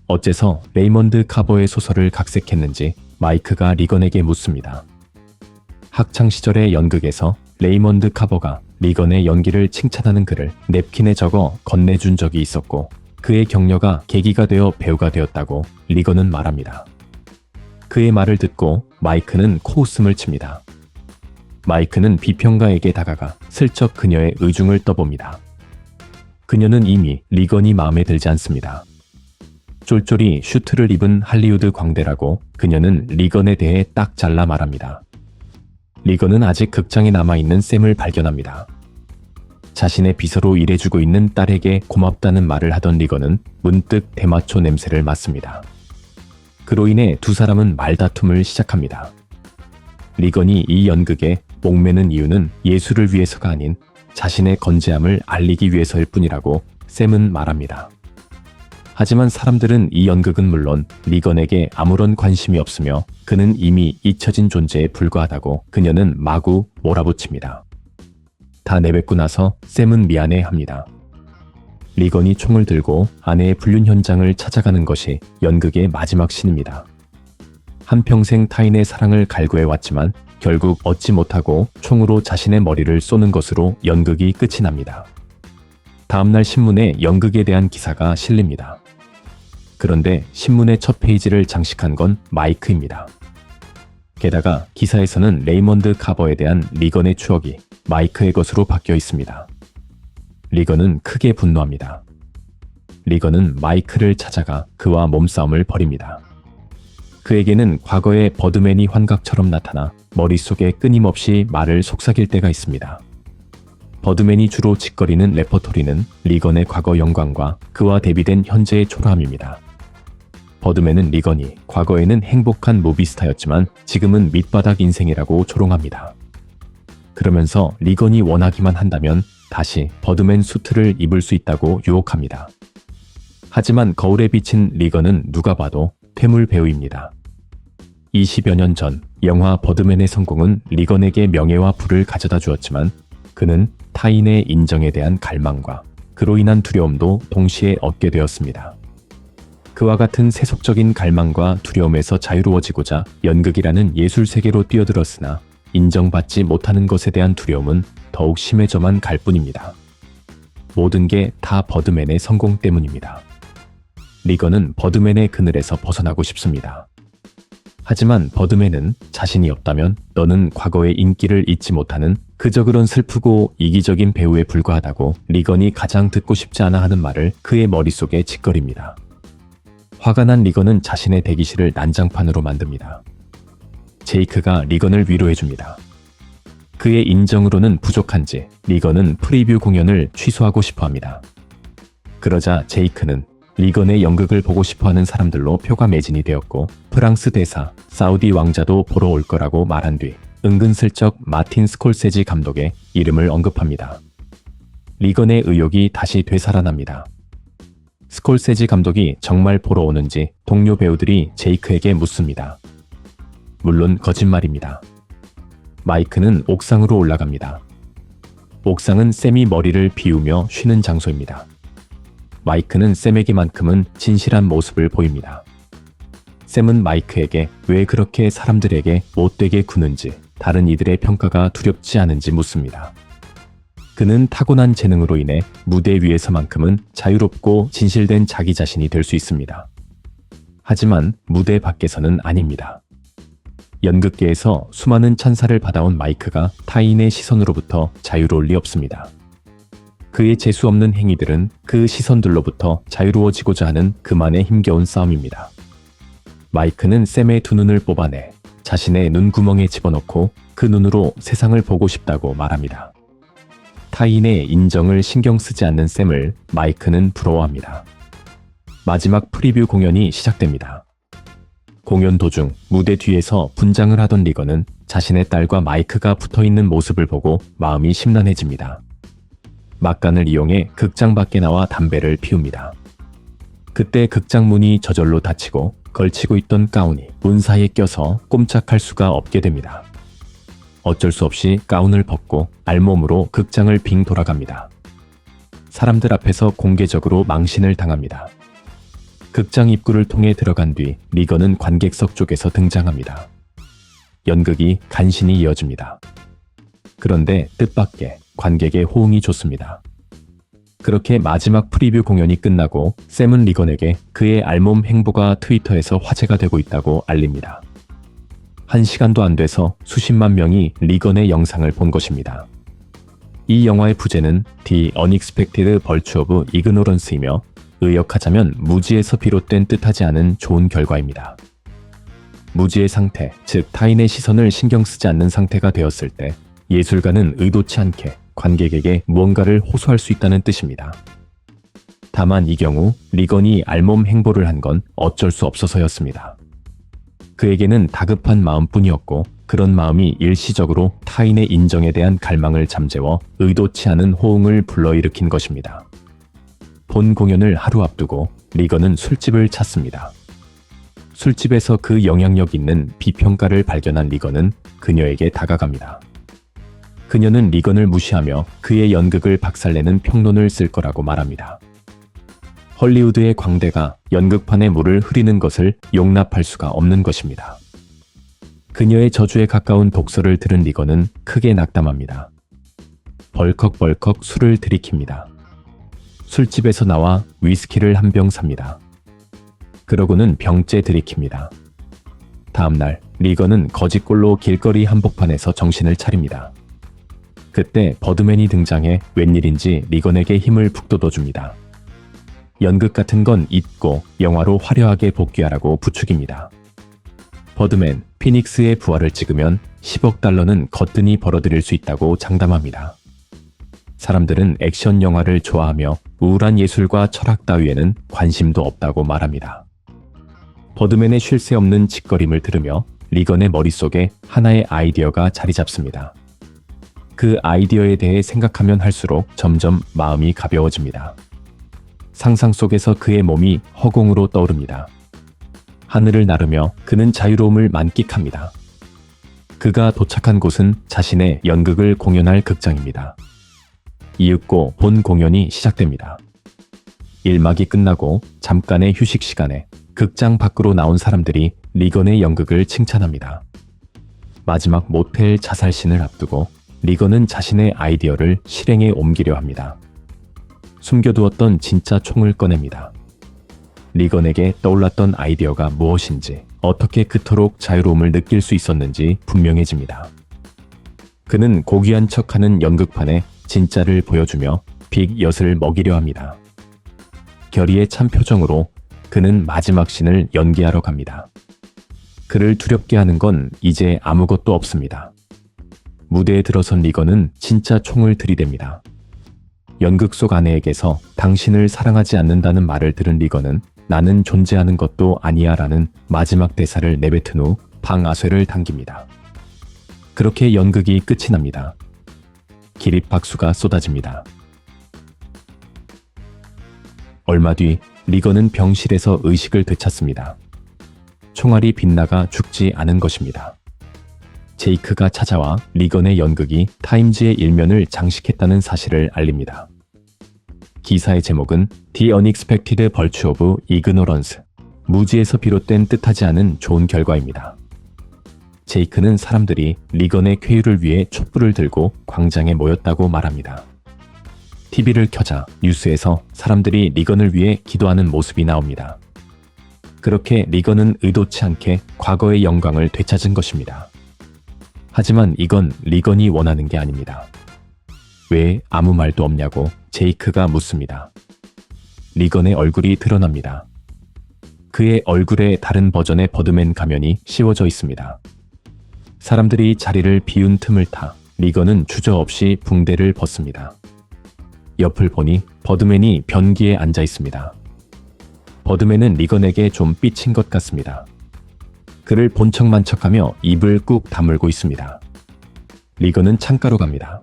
어째서 레이먼드 카버의 소설을 각색했는지 마이크가 리건에게 묻습니다. 학창시절의 연극에서 레이먼드 카버가 리건의 연기를 칭찬하는 글을 냅킨에 적어 건네준 적이 있었고 그의 격려가 계기가 되어 배우가 되었다고 리건은 말합니다. 그의 말을 듣고 마이크는 코웃음을 칩니다. 마이크는 비평가에게 다가가 슬쩍 그녀의 의중을 떠봅니다. 그녀는 이미 리건이 마음에 들지 않습니다. 쫄쫄이 슈트를 입은 할리우드 광대라고 그녀는 리건에 대해 딱 잘라 말합니다. 리건은 아직 극장에 남아있는 샘을 발견합니다. 자신의 비서로 일해주고 있는 딸에게 고맙다는 말을 하던 리건은 문득 대마초 냄새를 맡습니다. 그로 인해 두 사람은 말다툼을 시작합니다. 리건이 이 연극에 목매는 이유는 예술을 위해서가 아닌 자신의 건재함을 알리기 위해서일 뿐이라고 샘은 말합니다. 하지만 사람들은 이 연극은 물론 리건에게 아무런 관심이 없으며 그는 이미 잊혀진 존재에 불과하다고 그녀는 마구 몰아붙입니다. 다 내뱉고 나서 샘은 미안해합니다. 리건이 총을 들고 아내의 불륜 현장을 찾아가는 것이 연극의 마지막 씬입니다. 한평생 타인의 사랑을 갈구해왔지만 결국 얻지 못하고 총으로 자신의 머리를 쏘는 것으로 연극이 끝이 납니다. 다음날 신문에 연극에 대한 기사가 실립니다. 그런데 신문의 첫 페이지를 장식한 건 마이크입니다. 게다가 기사에서는 레이먼드 카버에 대한 리건의 추억이 마이크의 것으로 바뀌어 있습니다. 리건은 크게 분노합니다. 리건은 마이크를 찾아가 그와 몸싸움을 벌입니다. 그에게는 과거의 버드맨이 환각처럼 나타나 머릿속에 끊임없이 말을 속삭일 때가 있습니다. 버드맨이 주로 짓거리는 레퍼토리는 리건의 과거 영광과 그와 대비된 현재의 초라함입니다. 버드맨은 리건이 과거에는 행복한 무비스타였지만 지금은 밑바닥 인생이라고 조롱합니다. 그러면서 리건이 원하기만 한다면 다시 버드맨 수트를 입을 수 있다고 유혹합니다. 하지만 거울에 비친 리건은 누가 봐도 퇴물 배우입니다. 20여 년 전 영화 버드맨의 성공은 리건에게 명예와 부를 가져다 주었지만 그는 타인의 인정에 대한 갈망과 그로 인한 두려움도 동시에 얻게 되었습니다. 그와 같은 세속적인 갈망과 두려움에서 자유로워지고자 연극이라는 예술 세계로 뛰어들었으나 인정받지 못하는 것에 대한 두려움은 더욱 심해져만 갈 뿐입니다. 모든 게 다 버드맨의 성공 때문입니다. 리건은 버드맨의 그늘에서 벗어나고 싶습니다. 하지만 버드맨은 자신이 없다면 너는 과거의 인기를 잊지 못하는 그저 그런 슬프고 이기적인 배우에 불과하다고 리건이 가장 듣고 싶지 않아 하는 말을 그의 머릿속에 짓거립니다. 화가 난 리건은 자신의 대기실을 난장판으로 만듭니다. 제이크가 리건을 위로해줍니다. 그의 인정으로는 부족한지 리건은 프리뷰 공연을 취소하고 싶어합니다. 그러자 제이크는 리건의 연극을 보고 싶어하는 사람들로 표가 매진이 되었고 프랑스 대사, 사우디 왕자도 보러 올 거라고 말한 뒤 은근슬쩍 마틴 스콜세지 감독의 이름을 언급합니다. 리건의 의욕이 다시 되살아납니다. 스콜세지 감독이 정말 보러 오는지 동료 배우들이 제이크에게 묻습니다. 물론 거짓말입니다. 마이크는 옥상으로 올라갑니다. 옥상은 샘이 머리를 비우며 쉬는 장소입니다. 마이크는 샘에게만큼은 진실한 모습을 보입니다. 샘은 마이크에게 왜 그렇게 사람들에게 못되게 구는지, 다른 이들의 평가가 두렵지 않은지 묻습니다. 그는 타고난 재능으로 인해 무대 위에서만큼은 자유롭고 진실된 자기 자신이 될 수 있습니다. 하지만 무대 밖에서는 아닙니다. 연극계에서 수많은 찬사를 받아온 마이크가 타인의 시선으로부터 자유로울 리 없습니다. 그의 재수없는 행위들은 그 시선들로부터 자유로워지고자 하는 그만의 힘겨운 싸움입니다. 마이크는 샘의 두 눈을 뽑아내 자신의 눈구멍에 집어넣고 그 눈으로 세상을 보고 싶다고 말합니다. 타인의 인정을 신경 쓰지 않는 샘을 마이크는 부러워합니다. 마지막 프리뷰 공연이 시작됩니다. 공연 도중 무대 뒤에서 분장을 하던 리건은 자신의 딸과 마이크가 붙어있는 모습을 보고 마음이 심란해집니다. 막간을 이용해 극장 밖에 나와 담배를 피웁니다. 그때 극장 문이 저절로 닫히고 걸치고 있던 가운이 문 사이에 껴서 꼼짝할 수가 없게 됩니다. 어쩔 수 없이 가운을 벗고 알몸으로 극장을 빙 돌아갑니다. 사람들 앞에서 공개적으로 망신을 당합니다. 극장 입구를 통해 들어간 뒤 리건은 관객석 쪽에서 등장합니다. 연극이 간신히 이어집니다. 그런데 뜻밖의 관객의 호응이 좋습니다. 그렇게 마지막 프리뷰 공연이 끝나고 샘은 리건에게 그의 알몸 행보가 트위터에서 화제가 되고 있다고 알립니다. 1시간도 안 돼서 수십만 명이 리건의 영상을 본 것입니다. 이 영화의 부제는 The Unexpected Virtue of Ignorance이며 의역하자면 무지에서 비롯된 뜻하지 않은 좋은 결과입니다. 무지의 상태, 즉 타인의 시선을 신경 쓰지 않는 상태가 되었을 때 예술가는 의도치 않게 관객에게 무언가를 호소할 수 있다는 뜻입니다. 다만 이 경우 리건이 알몸 행보를 한 건 어쩔 수 없어서였습니다. 그에게는 다급한 마음뿐이었고 그런 마음이 일시적으로 타인의 인정에 대한 갈망을 잠재워 의도치 않은 호응을 불러일으킨 것입니다. 본 공연을 하루 앞두고 리건은 술집을 찾습니다. 술집에서 그 영향력 있는 비평가를 발견한 리건은 그녀에게 다가갑니다. 그녀는 리건을 무시하며 그의 연극을 박살내는 평론을 쓸 거라고 말합니다. 헐리우드의 광대가 연극판에 물을 흐리는 것을 용납할 수가 없는 것입니다. 그녀의 저주에 가까운 독설을 들은 리건은 크게 낙담합니다. 벌컥벌컥 술을 들이킵니다. 술집에서 나와 위스키를 한 병 삽니다. 그러고는 병째 들이킵니다. 다음날 리건은 거짓골로 길거리 한복판에서 정신을 차립니다. 그때 버드맨이 등장해 웬일인지 리건에게 힘을 북돋워줍니다. 연극 같은 건 잊고 영화로 화려하게 복귀하라고 부축입니다. 버드맨, 피닉스의 부활을 찍으면 10억 달러는 거뜬히 벌어들일 수 있다고 장담합니다. 사람들은 액션 영화를 좋아하며 우울한 예술과 철학 따위에는 관심도 없다고 말합니다. 버드맨의 쉴 새 없는 짓거림을 들으며 리건의 머릿속에 하나의 아이디어가 자리 잡습니다. 그 아이디어에 대해 생각하면 할수록 점점 마음이 가벼워집니다. 상상 속에서 그의 몸이 허공으로 떠오릅니다. 하늘을 나르며 그는 자유로움을 만끽합니다. 그가 도착한 곳은 자신의 연극을 공연할 극장입니다. 이윽고 본 공연이 시작됩니다. 1막이 끝나고 잠깐의 휴식 시간에 극장 밖으로 나온 사람들이 리건의 연극을 칭찬합니다. 마지막 모텔 자살신을 앞두고 리건은 자신의 아이디어를 실행에 옮기려 합니다. 숨겨두었던 진짜 총을 꺼냅니다. 리건에게 떠올랐던 아이디어가 무엇인지, 어떻게 그토록 자유로움을 느낄 수 있었는지 분명해집니다. 그는 고귀한 척하는 연극판에 진짜를 보여주며 빅 엿을 먹이려 합니다. 결의에 찬 표정으로 그는 마지막 씬을 연기하러 갑니다. 그를 두렵게 하는 건 이제 아무것도 없습니다. 무대에 들어선 리건은 진짜 총을 들이댑니다. 연극 속 아내에게서 당신을 사랑하지 않는다는 말을 들은 리건은 나는 존재하는 것도 아니야 라는 마지막 대사를 내뱉은 후 방아쇠를 당깁니다. 그렇게 연극이 끝이 납니다. 기립박수가 쏟아집니다. 얼마 뒤 리건은 병실에서 의식을 되찾습니다. 총알이 빗나가 죽지 않은 것입니다. 제이크가 찾아와 리건의 연극이 타임즈의 일면을 장식했다는 사실을 알립니다. 기사의 제목은 The Unexpected Virtue of Ignorance, 무지에서 비롯된 뜻하지 않은 좋은 결과입니다. 제이크는 사람들이 리건의 쾌유를 위해 촛불을 들고 광장에 모였다고 말합니다. TV를 켜자 뉴스에서 사람들이 리건을 위해 기도하는 모습이 나옵니다. 그렇게 리건은 의도치 않게 과거의 영광을 되찾은 것입니다. 하지만 이건 리건이 원하는 게 아닙니다. 왜 아무 말도 없냐고 제이크가 묻습니다. 리건의 얼굴이 드러납니다. 그의 얼굴에 다른 버전의 버드맨 가면이 씌워져 있습니다. 사람들이 자리를 비운 틈을 타 리건은 주저없이 붕대를 벗습니다. 옆을 보니 버드맨이 변기에 앉아 있습니다. 버드맨은 리건에게 좀 삐친 것 같습니다. 그를 본 척만 척하며 입을 꾹 다물고 있습니다. 리건은 창가로 갑니다.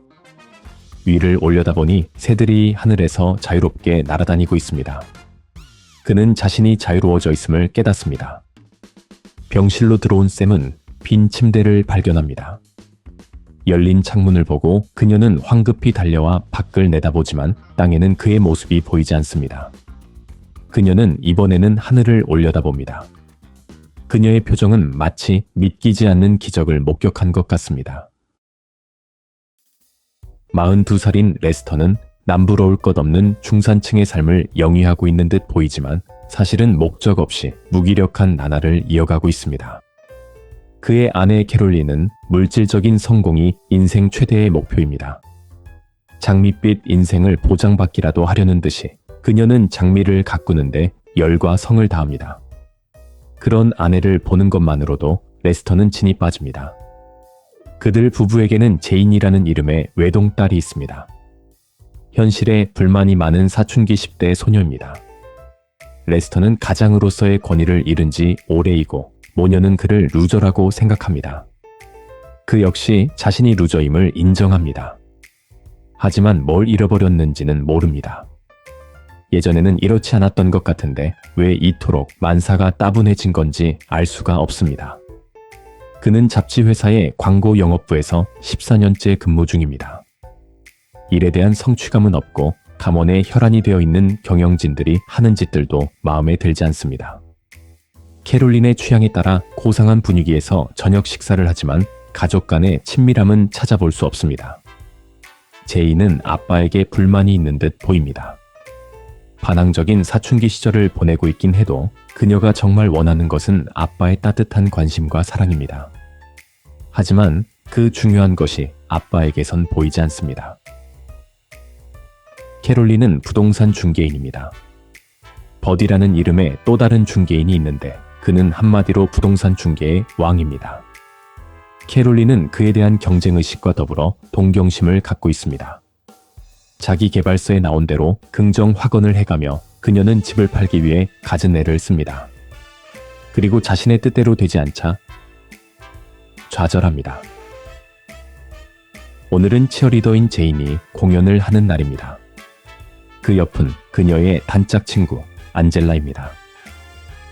위를 올려다보니 새들이 하늘에서 자유롭게 날아다니고 있습니다. 그는 자신이 자유로워져 있음을 깨닫습니다. 병실로 들어온 샘은 빈 침대를 발견합니다. 열린 창문을 보고 그녀는 황급히 달려와 밖을 내다보지만 땅에는 그의 모습이 보이지 않습니다. 그녀는 이번에는 하늘을 올려다봅니다. 그녀의 표정은 마치 믿기지 않는 기적을 목격한 것 같습니다. 42살인 레스터는 남부러울 것 없는 중산층의 삶을 영위하고 있는 듯 보이지만 사실은 목적 없이 무기력한 나날을 이어가고 있습니다. 그의 아내 캐롤린은 물질적인 성공이 인생 최대의 목표입니다. 장밋빛 인생을 보장받기라도 하려는 듯이 그녀는 장미를 가꾸는데 열과 성을 다합니다. 그런 아내를 보는 것만으로도 레스터는 진이 빠집니다. 그들 부부에게는 제인이라는 이름의 외동딸이 있습니다. 현실에 불만이 많은 사춘기 10대 소녀입니다. 레스터는 가장으로서의 권위를 잃은 지 오래이고 모녀는 그를 루저라고 생각합니다. 그 역시 자신이 루저임을 인정합니다. 하지만 뭘 잃어버렸는지는 모릅니다. 예전에는 이렇지 않았던 것 같은데 왜 이토록 만사가 따분해진 건지 알 수가 없습니다. 그는 잡지회사의 광고 영업부에서 14년째 근무 중입니다. 일에 대한 성취감은 없고 감원에 혈안이 되어 있는 경영진들이 하는 짓들도 마음에 들지 않습니다. 캐롤린의 취향에 따라 고상한 분위기에서 저녁 식사를 하지만 가족 간의 친밀함은 찾아볼 수 없습니다. 제이는 아빠에게 불만이 있는 듯 보입니다. 반항적인 사춘기 시절을 보내고 있긴 해도 그녀가 정말 원하는 것은 아빠의 따뜻한 관심과 사랑입니다. 하지만 그 중요한 것이 아빠에게선 보이지 않습니다. 캐롤린은 부동산 중개인입니다. 버디라는 이름의 또 다른 중개인이 있는데 그는 한마디로 부동산 중개의 왕입니다. 캐롤린은 그에 대한 경쟁의식과 더불어 동경심을 갖고 있습니다. 자기 개발서에 나온 대로 긍정 확언을 해가며 그녀는 집을 팔기 위해 갖은 애를 씁니다. 그리고 자신의 뜻대로 되지 않자 좌절합니다. 오늘은 치어리더인 제인이 공연을 하는 날입니다. 그 옆은 그녀의 단짝 친구 안젤라입니다.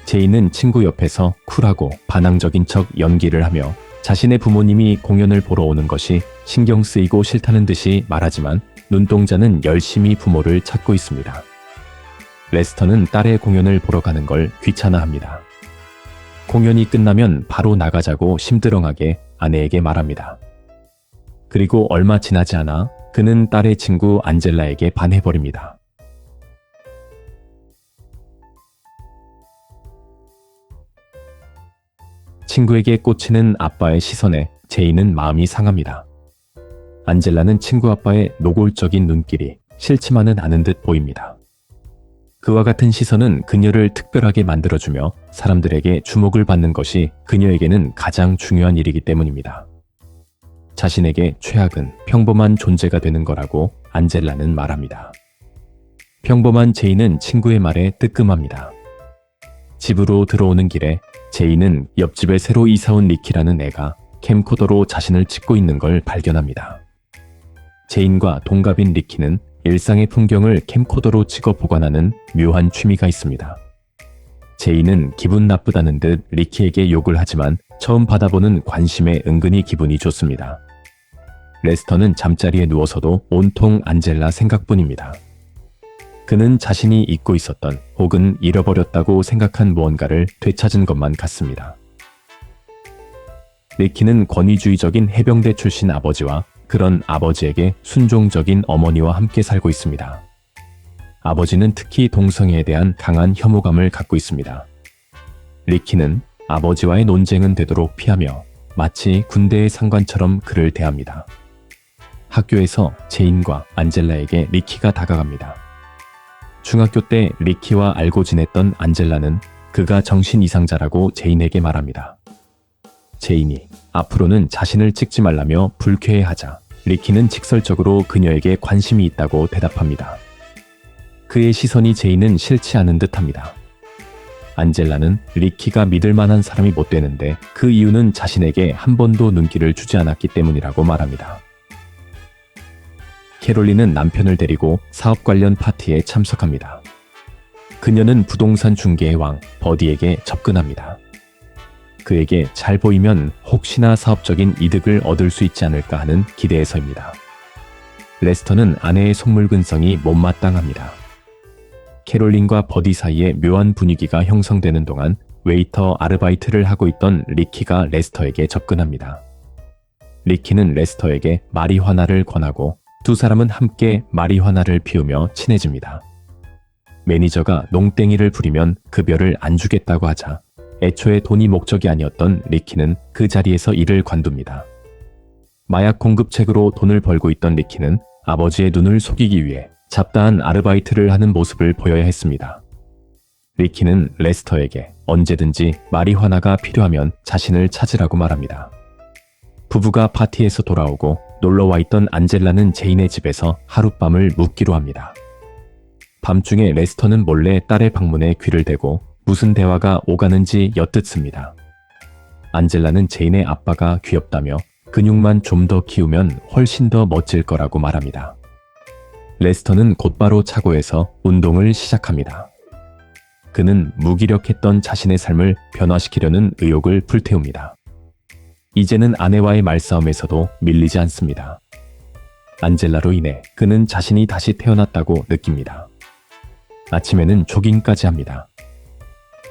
제인은 친구 옆에서 쿨하고 반항적인 척 연기를 하며 자신의 부모님이 공연을 보러 오는 것이 신경 쓰이고 싫다는 듯이 말하지만 눈동자는 열심히 부모를 찾고 있습니다. 레스터는 딸의 공연을 보러 가는 걸 귀찮아합니다. 공연이 끝나면 바로 나가자고 심드렁하게 아내에게 말합니다. 그리고 얼마 지나지 않아 그는 딸의 친구 안젤라에게 반해버립니다. 친구에게 꽂히는 아빠의 시선에 제이는 마음이 상합니다. 안젤라는 친구 아빠의 노골적인 눈길이 싫지만은 않은 듯 보입니다. 그와 같은 시선은 그녀를 특별하게 만들어주며 사람들에게 주목을 받는 것이 그녀에게는 가장 중요한 일이기 때문입니다. 자신에게 최악은 평범한 존재가 되는 거라고 안젤라는 말합니다. 평범한 제이는 친구의 말에 뜨끔합니다. 집으로 들어오는 길에 제이는 옆집에 새로 이사온 리키라는 애가 캠코더로 자신을 찍고 있는 걸 발견합니다. 제인과 동갑인 리키는 일상의 풍경을 캠코더로 찍어 보관하는 묘한 취미가 있습니다. 제인은 기분 나쁘다는 듯 리키에게 욕을 하지만 처음 받아보는 관심에 은근히 기분이 좋습니다. 레스터는 잠자리에 누워서도 온통 안젤라 생각뿐입니다. 그는 자신이 잊고 있었던 혹은 잃어버렸다고 생각한 무언가를 되찾은 것만 같습니다. 리키는 권위주의적인 해병대 출신 아버지와 그런 아버지에게 순종적인 어머니와 함께 살고 있습니다. 아버지는 특히 동성애에 대한 강한 혐오감을 갖고 있습니다. 리키는 아버지와의 논쟁은 되도록 피하며 마치 군대의 상관처럼 그를 대합니다. 학교에서 제인과 안젤라에게 리키가 다가갑니다. 중학교 때 리키와 알고 지냈던 안젤라는 그가 정신 이상자라고 제인에게 말합니다. 제인이 앞으로는 자신을 찍지 말라며 불쾌해하자 리키는 직설적으로 그녀에게 관심이 있다고 대답합니다. 그의 시선이 제인은 싫지 않은 듯합니다. 안젤라는 리키가 믿을 만한 사람이 못 되는데 그 이유는 자신에게 한 번도 눈길을 주지 않았기 때문이라고 말합니다. 캐롤린은 남편을 데리고 사업 관련 파티에 참석합니다. 그녀는 부동산 중개의 왕 버디에게 접근합니다. 그에게 잘 보이면 혹시나 사업적인 이득을 얻을 수 있지 않을까 하는 기대에서입니다. 레스터는 아내의 속물근성이 못마땅합니다. 캐롤린과 버디 사이에 묘한 분위기가 형성되는 동안 웨이터 아르바이트를 하고 있던 리키가 레스터에게 접근합니다. 리키는 레스터에게 마리화나를 권하고 두 사람은 함께 마리화나를 피우며 친해집니다. 매니저가 농땡이를 부리면 급여를 안 주겠다고 하자 애초에 돈이 목적이 아니었던 리키는 그 자리에서 일을 관둡니다. 마약 공급책으로 돈을 벌고 있던 리키는 아버지의 눈을 속이기 위해 잡다한 아르바이트를 하는 모습을 보여야 했습니다. 리키는 레스터에게 언제든지 마리화나가 필요하면 자신을 찾으라고 말합니다. 부부가 파티에서 돌아오고 놀러와 있던 안젤라는 제인의 집에서 하룻밤을 묵기로 합니다. 밤중에 레스터는 몰래 딸의 방문에 귀를 대고 무슨 대화가 오가는지 엿듣습니다. 안젤라는 제인의 아빠가 귀엽다며 근육만 좀 더 키우면 훨씬 더 멋질 거라고 말합니다. 레스터는 곧바로 차고에서 운동을 시작합니다. 그는 무기력했던 자신의 삶을 변화시키려는 의욕을 불태웁니다. 이제는 아내와의 말싸움에서도 밀리지 않습니다. 안젤라로 인해 그는 자신이 다시 태어났다고 느낍니다. 아침에는 조깅까지 합니다.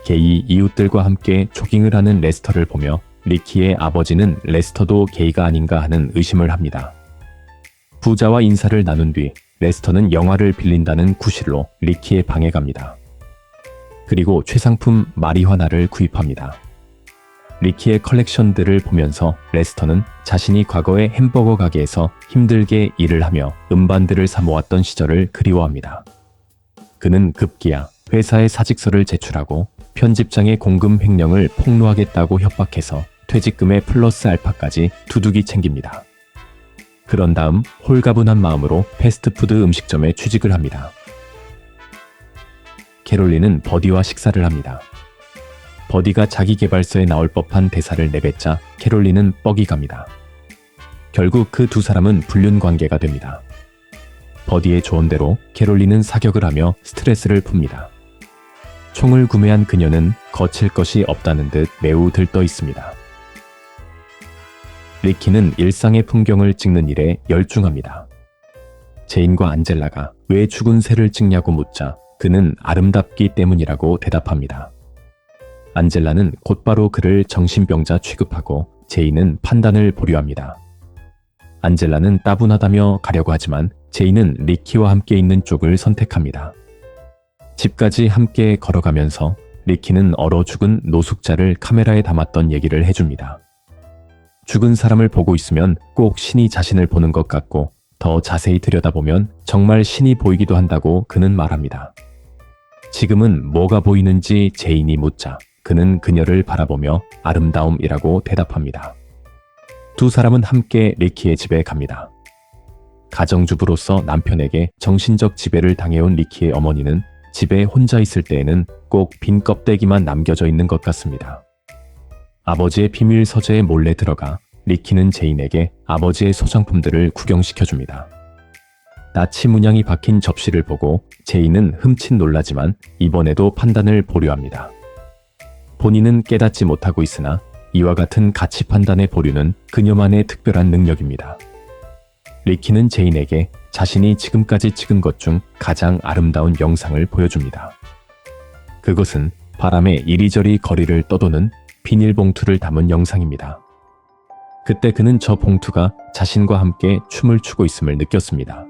게이 이웃들과 함께 조깅을 하는 레스터를 보며 리키의 아버지는 레스터도 게이가 아닌가 하는 의심을 합니다. 부자와 인사를 나눈 뒤 레스터는 영화를 빌린다는 구실로 리키의 방에 갑니다. 그리고 최상품 마리화나를 구입합니다. 리키의 컬렉션들을 보면서 레스터는 자신이 과거의 햄버거 가게에서 힘들게 일을 하며 음반들을 사 모았던 시절을 그리워합니다. 그는 급기야 회사에 사직서를 제출하고 편집장의 공금 횡령을 폭로하겠다고 협박해서 퇴직금의 플러스 알파까지 두둑이 챙깁니다. 그런 다음 홀가분한 마음으로 패스트푸드 음식점에 취직을 합니다. 캐롤린은 버디와 식사를 합니다. 버디가 자기 개발서에 나올 법한 대사를 내뱉자 캐롤린은 뻑이 갑니다. 결국 그 두 사람은 불륜 관계가 됩니다. 버디의 조언대로 캐롤린은 사격을 하며 스트레스를 풉니다. 총을 구매한 그녀는 거칠 것이 없다는 듯 매우 들떠 있습니다. 리키는 일상의 풍경을 찍는 일에 열중합니다. 제인과 안젤라가 왜 죽은 새를 찍냐고 묻자 그는 아름답기 때문이라고 대답합니다. 안젤라는 곧바로 그를 정신병자 취급하고 제인은 판단을 보류합니다. 안젤라는 따분하다며 가려고 하지만 제인은 리키와 함께 있는 쪽을 선택합니다. 집까지 함께 걸어가면서 리키는 얼어 죽은 노숙자를 카메라에 담았던 얘기를 해줍니다. 죽은 사람을 보고 있으면 꼭 신이 자신을 보는 것 같고 더 자세히 들여다보면 정말 신이 보이기도 한다고 그는 말합니다. 지금은 뭐가 보이는지 제인이 묻자 그는 그녀를 바라보며 아름다움이라고 대답합니다. 두 사람은 함께 리키의 집에 갑니다. 가정주부로서 남편에게 정신적 지배를 당해온 리키의 어머니는 집에 혼자 있을 때에는 꼭 빈 껍데기만 남겨져 있는 것 같습니다. 아버지의 비밀 서재에 몰래 들어가 리키는 제인에게 아버지의 소장품들을 구경시켜줍니다. 나치 문양이 박힌 접시를 보고 제인은 흠칫 놀라지만 이번에도 판단을 보류합니다. 본인은 깨닫지 못하고 있으나 이와 같은 가치 판단의 보류는 그녀만의 특별한 능력입니다. 리키는 제인에게 자신이 지금까지 찍은 것 중 가장 아름다운 영상을 보여줍니다. 그것은 바람에 이리저리 거리를 떠도는 비닐봉투를 담은 영상입니다. 그때 그는 저 봉투가 자신과 함께 춤을 추고 있음을 느꼈습니다.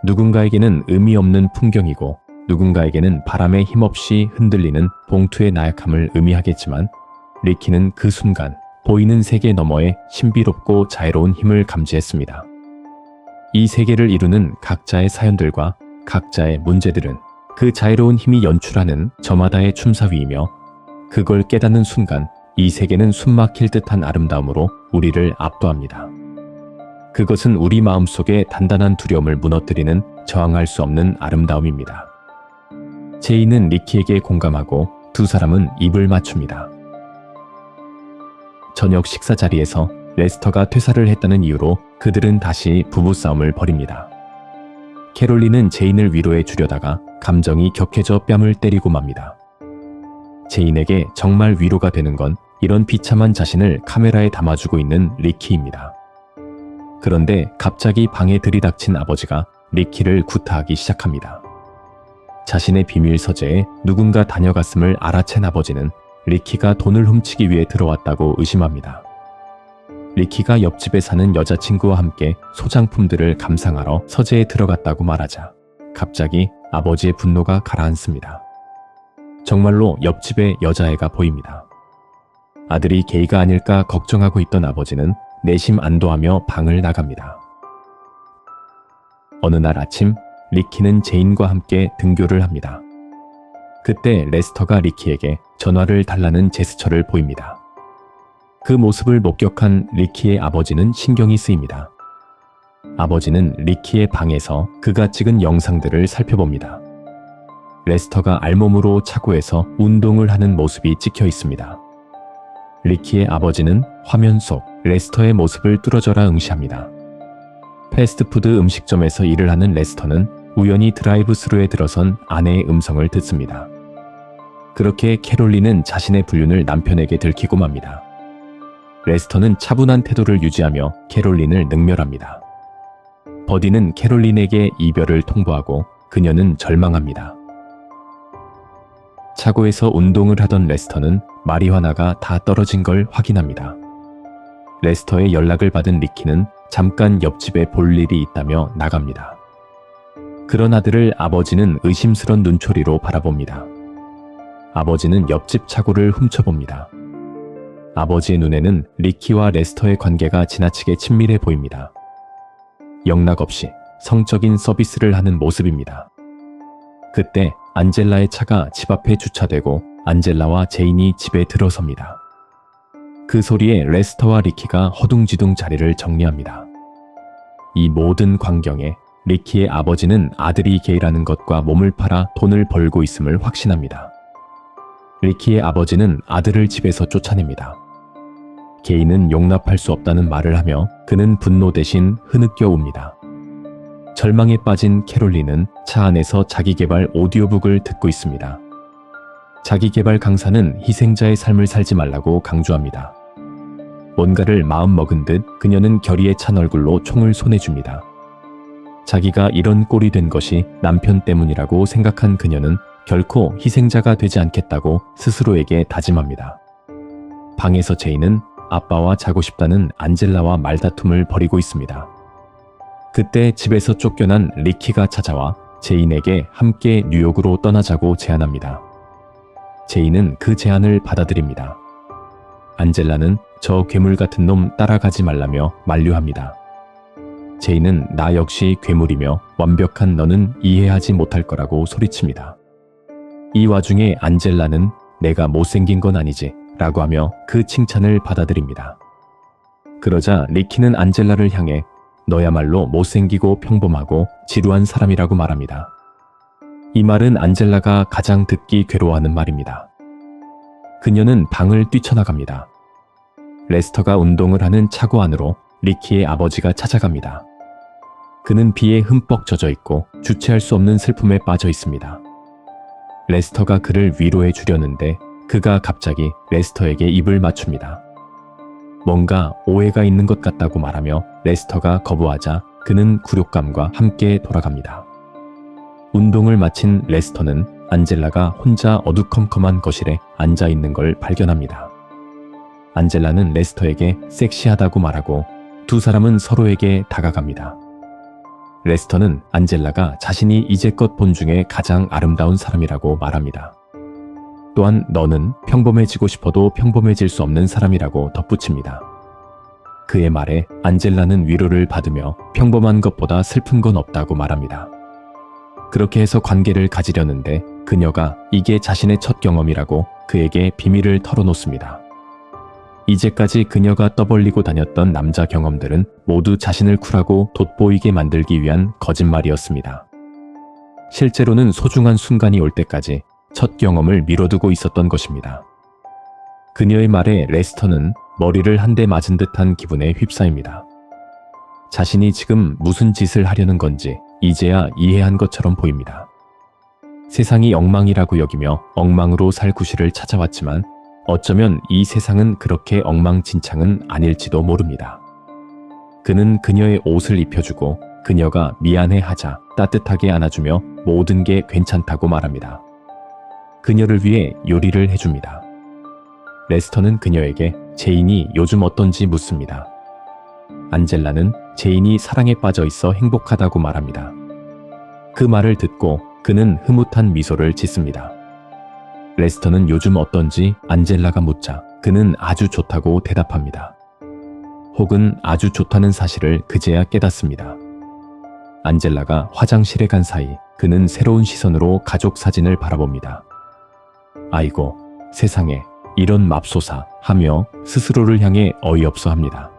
누군가에게는 의미 없는 풍경이고 누군가에게는 바람에 힘없이 흔들리는 봉투의 나약함을 의미하겠지만 리키는 그 순간 보이는 세계 너머에 신비롭고 자애로운 힘을 감지했습니다. 이 세계를 이루는 각자의 사연들과 각자의 문제들은 그 자애로운 힘이 연출하는 저마다의 춤사위이며 그걸 깨닫는 순간 이 세계는 숨막힐 듯한 아름다움으로 우리를 압도합니다. 그것은 우리 마음속의 단단한 두려움을 무너뜨리는 저항할 수 없는 아름다움입니다. 제인은 리키에게 공감하고 두 사람은 입을 맞춥니다. 저녁 식사 자리에서 레스터가 퇴사를 했다는 이유로 그들은 다시 부부싸움을 벌입니다. 캐롤린은 제인을 위로해 주려다가 감정이 격해져 뺨을 때리고 맙니다. 제인에게 정말 위로가 되는 건 이런 비참한 자신을 카메라에 담아주고 있는 리키입니다. 그런데 갑자기 방에 들이닥친 아버지가 리키를 구타하기 시작합니다. 자신의 비밀 서재에 누군가 다녀갔음을 알아챈 아버지는 리키가 돈을 훔치기 위해 들어왔다고 의심합니다. 리키가 옆집에 사는 여자친구와 함께 소장품들을 감상하러 서재에 들어갔다고 말하자 갑자기 아버지의 분노가 가라앉습니다. 정말로 옆집에 여자애가 보입니다. 아들이 게이가 아닐까 걱정하고 있던 아버지는 내심 안도하며 방을 나갑니다. 어느 날 아침 리키는 제인과 함께 등교를 합니다. 그때 레스터가 리키에게 전화를 달라는 제스처를 보입니다. 그 모습을 목격한 리키의 아버지는 신경이 쓰입니다. 아버지는 리키의 방에서 그가 찍은 영상들을 살펴봅니다. 레스터가 알몸으로 차고에서 운동을 하는 모습이 찍혀 있습니다. 리키의 아버지는 화면 속 레스터의 모습을 뚫어져라 응시합니다. 패스트푸드 음식점에서 일을 하는 레스터는 우연히 드라이브 스루에 들어선 아내의 음성을 듣습니다. 그렇게 캐롤린은 자신의 불륜을 남편에게 들키고 맙니다. 레스터는 차분한 태도를 유지하며 캐롤린을 능멸합니다. 버디는 캐롤린에게 이별을 통보하고 그녀는 절망합니다. 차고에서 운동을 하던 레스터는 마리화나가 다 떨어진 걸 확인합니다. 레스터의 연락을 받은 리키는 잠깐 옆집에 볼 일이 있다며 나갑니다. 그런 아들을 아버지는 의심스런 눈초리로 바라봅니다. 아버지는 옆집 차고를 훔쳐봅니다. 아버지의 눈에는 리키와 레스터의 관계가 지나치게 친밀해 보입니다. 영락없이 성적인 서비스를 하는 모습입니다. 그때 안젤라의 차가 집 앞에 주차되고 안젤라와 제인이 집에 들어섭니다. 그 소리에 레스터와 리키가 허둥지둥 자리를 정리합니다. 이 모든 광경에 리키의 아버지는 아들이 게이라는 것과 몸을 팔아 돈을 벌고 있음을 확신합니다. 리키의 아버지는 아들을 집에서 쫓아냅니다. 게이는 용납할 수 없다는 말을 하며 그는 분노 대신 흐느껴 웁니다. 절망에 빠진 캐롤린은 차 안에서 자기개발 오디오북을 듣고 있습니다. 자기개발 강사는 희생자의 삶을 살지 말라고 강조합니다. 뭔가를 마음먹은 듯 그녀는 결의에 찬 얼굴로 총을 손에 줍니다. 자기가 이런 꼴이 된 것이 남편 때문이라고 생각한 그녀는 결코 희생자가 되지 않겠다고 스스로에게 다짐합니다. 방에서 제인은 아빠와 자고 싶다는 안젤라와 말다툼을 벌이고 있습니다. 그때 집에서 쫓겨난 리키가 찾아와 제인에게 함께 뉴욕으로 떠나자고 제안합니다. 제인은 그 제안을 받아들입니다. 안젤라는 저 괴물 같은 놈 따라가지 말라며 만류합니다. 제인은 나 역시 괴물이며 완벽한 너는 이해하지 못할 거라고 소리칩니다. 이 와중에 안젤라는 내가 못생긴 건 아니지 라고 하며 그 칭찬을 받아들입니다. 그러자 리키는 안젤라를 향해 너야말로 못생기고 평범하고 지루한 사람이라고 말합니다. 이 말은 안젤라가 가장 듣기 괴로워하는 말입니다. 그녀는 방을 뛰쳐나갑니다. 레스터가 운동을 하는 차고 안으로 리키의 아버지가 찾아갑니다. 그는 비에 흠뻑 젖어 있고 주체할 수 없는 슬픔에 빠져 있습니다. 레스터가 그를 위로해 주려는데 그가 갑자기 레스터에게 입을 맞춥니다. 뭔가 오해가 있는 것 같다고 말하며 레스터가 거부하자 그는 굴욕감과 함께 돌아갑니다. 운동을 마친 레스터는 안젤라가 혼자 어두컴컴한 거실에 앉아 있는 걸 발견합니다. 안젤라는 레스터에게 섹시하다고 말하고 두 사람은 서로에게 다가갑니다. 레스터는 안젤라가 자신이 이제껏 본 중에 가장 아름다운 사람이라고 말합니다. 또한 너는 평범해지고 싶어도 평범해질 수 없는 사람이라고 덧붙입니다. 그의 말에 안젤라는 위로를 받으며 평범한 것보다 슬픈 건 없다고 말합니다. 그렇게 해서 관계를 가지려는데 그녀가 이게 자신의 첫 경험이라고 그에게 비밀을 털어놓습니다. 이제까지 그녀가 떠벌리고 다녔던 남자 경험들은 모두 자신을 쿨하고 돋보이게 만들기 위한 거짓말이었습니다. 실제로는 소중한 순간이 올 때까지 첫 경험을 미뤄두고 있었던 것입니다. 그녀의 말에 레스터는 머리를 한 대 맞은 듯한 기분에 휩싸입니다. 자신이 지금 무슨 짓을 하려는 건지 이제야 이해한 것처럼 보입니다. 세상이 엉망이라고 여기며 엉망으로 살 구실을 찾아왔지만 어쩌면 이 세상은 그렇게 엉망진창은 아닐지도 모릅니다. 그는 그녀의 옷을 입혀주고 그녀가 미안해하자 따뜻하게 안아주며 모든 게 괜찮다고 말합니다. 그녀를 위해 요리를 해줍니다. 레스터는 그녀에게 제인이 요즘 어떤지 묻습니다. 안젤라는 제인이 사랑에 빠져 있어 행복하다고 말합니다. 그 말을 듣고 그는 흐뭇한 미소를 짓습니다. 레스터는 요즘 어떤지 안젤라가 묻자 그는 아주 좋다고 대답합니다. 혹은 아주 좋다는 사실을 그제야 깨닫습니다. 안젤라가 화장실에 간 사이 그는 새로운 시선으로 가족 사진을 바라봅니다. 아이고, 세상에 이런 맙소사 하며 스스로를 향해 어이없어 합니다.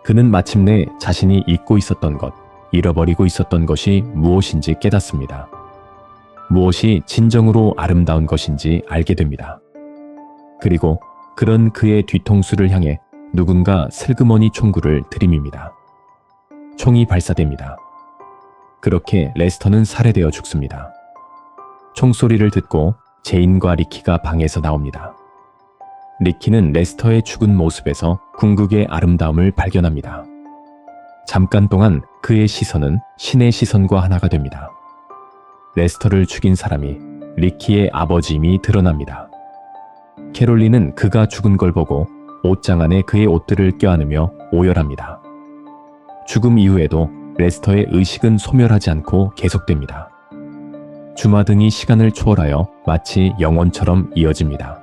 그는 마침내 자신이 잊고 있었던 것, 잃어버리고 있었던 것이 무엇인지 깨닫습니다. 무엇이 진정으로 아름다운 것인지 알게 됩니다. 그리고 그런 그의 뒤통수를 향해 누군가 슬그머니 총구를 들이밉니다. 총이 발사됩니다. 그렇게 레스터는 살해되어 죽습니다. 총소리를 듣고 제인과 리키가 방에서 나옵니다. 리키는 레스터의 죽은 모습에서 궁극의 아름다움을 발견합니다. 잠깐 동안 그의 시선은 신의 시선과 하나가 됩니다. 레스터를 죽인 사람이 리키의 아버지임이 드러납니다. 캐롤린은 그가 죽은 걸 보고 옷장 안에 그의 옷들을 껴안으며 오열합니다. 죽음 이후에도 레스터의 의식은 소멸하지 않고 계속됩니다. 주마등이 시간을 초월하여 마치 영원처럼 이어집니다.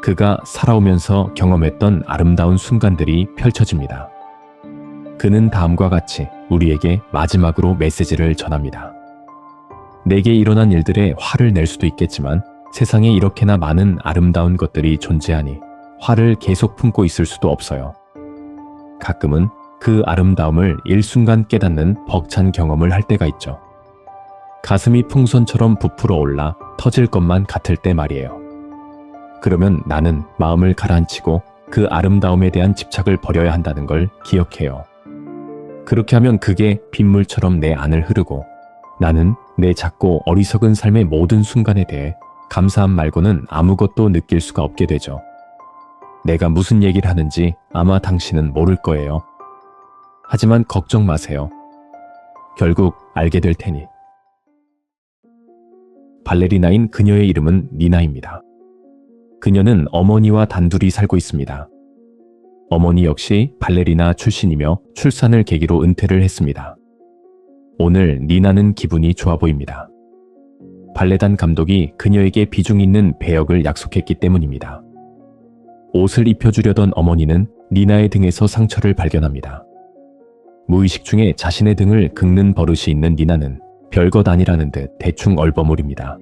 그가 살아오면서 경험했던 아름다운 순간들이 펼쳐집니다. 그는 다음과 같이 우리에게 마지막으로 메시지를 전합니다. 내게 일어난 일들에 화를 낼 수도 있겠지만 세상에 이렇게나 많은 아름다운 것들이 존재하니 화를 계속 품고 있을 수도 없어요. 가끔은 그 아름다움을 일순간 깨닫는 벅찬 경험을 할 때가 있죠. 가슴이 풍선처럼 부풀어 올라 터질 것만 같을 때 말이에요. 그러면 나는 마음을 가라앉히고 그 아름다움에 대한 집착을 버려야 한다는 걸 기억해요. 그렇게 하면 그게 빗물처럼 내 안을 흐르고 나는 내 작고 어리석은 삶의 모든 순간에 대해 감사함 말고는 아무것도 느낄 수가 없게 되죠. 내가 무슨 얘기를 하는지 아마 당신은 모를 거예요. 하지만 걱정 마세요. 결국 알게 될 테니. 발레리나인 그녀의 이름은 니나입니다. 그녀는 어머니와 단둘이 살고 있습니다. 어머니 역시 발레리나 출신이며 출산을 계기로 은퇴를 했습니다. 오늘 니나는 기분이 좋아 보입니다. 발레단 감독이 그녀에게 비중 있는 배역을 약속했기 때문입니다. 옷을 입혀주려던 어머니는 니나의 등에서 상처를 발견합니다. 무의식 중에 자신의 등을 긁는 버릇이 있는 니나는 별것 아니라는 듯 대충 얼버무립니다.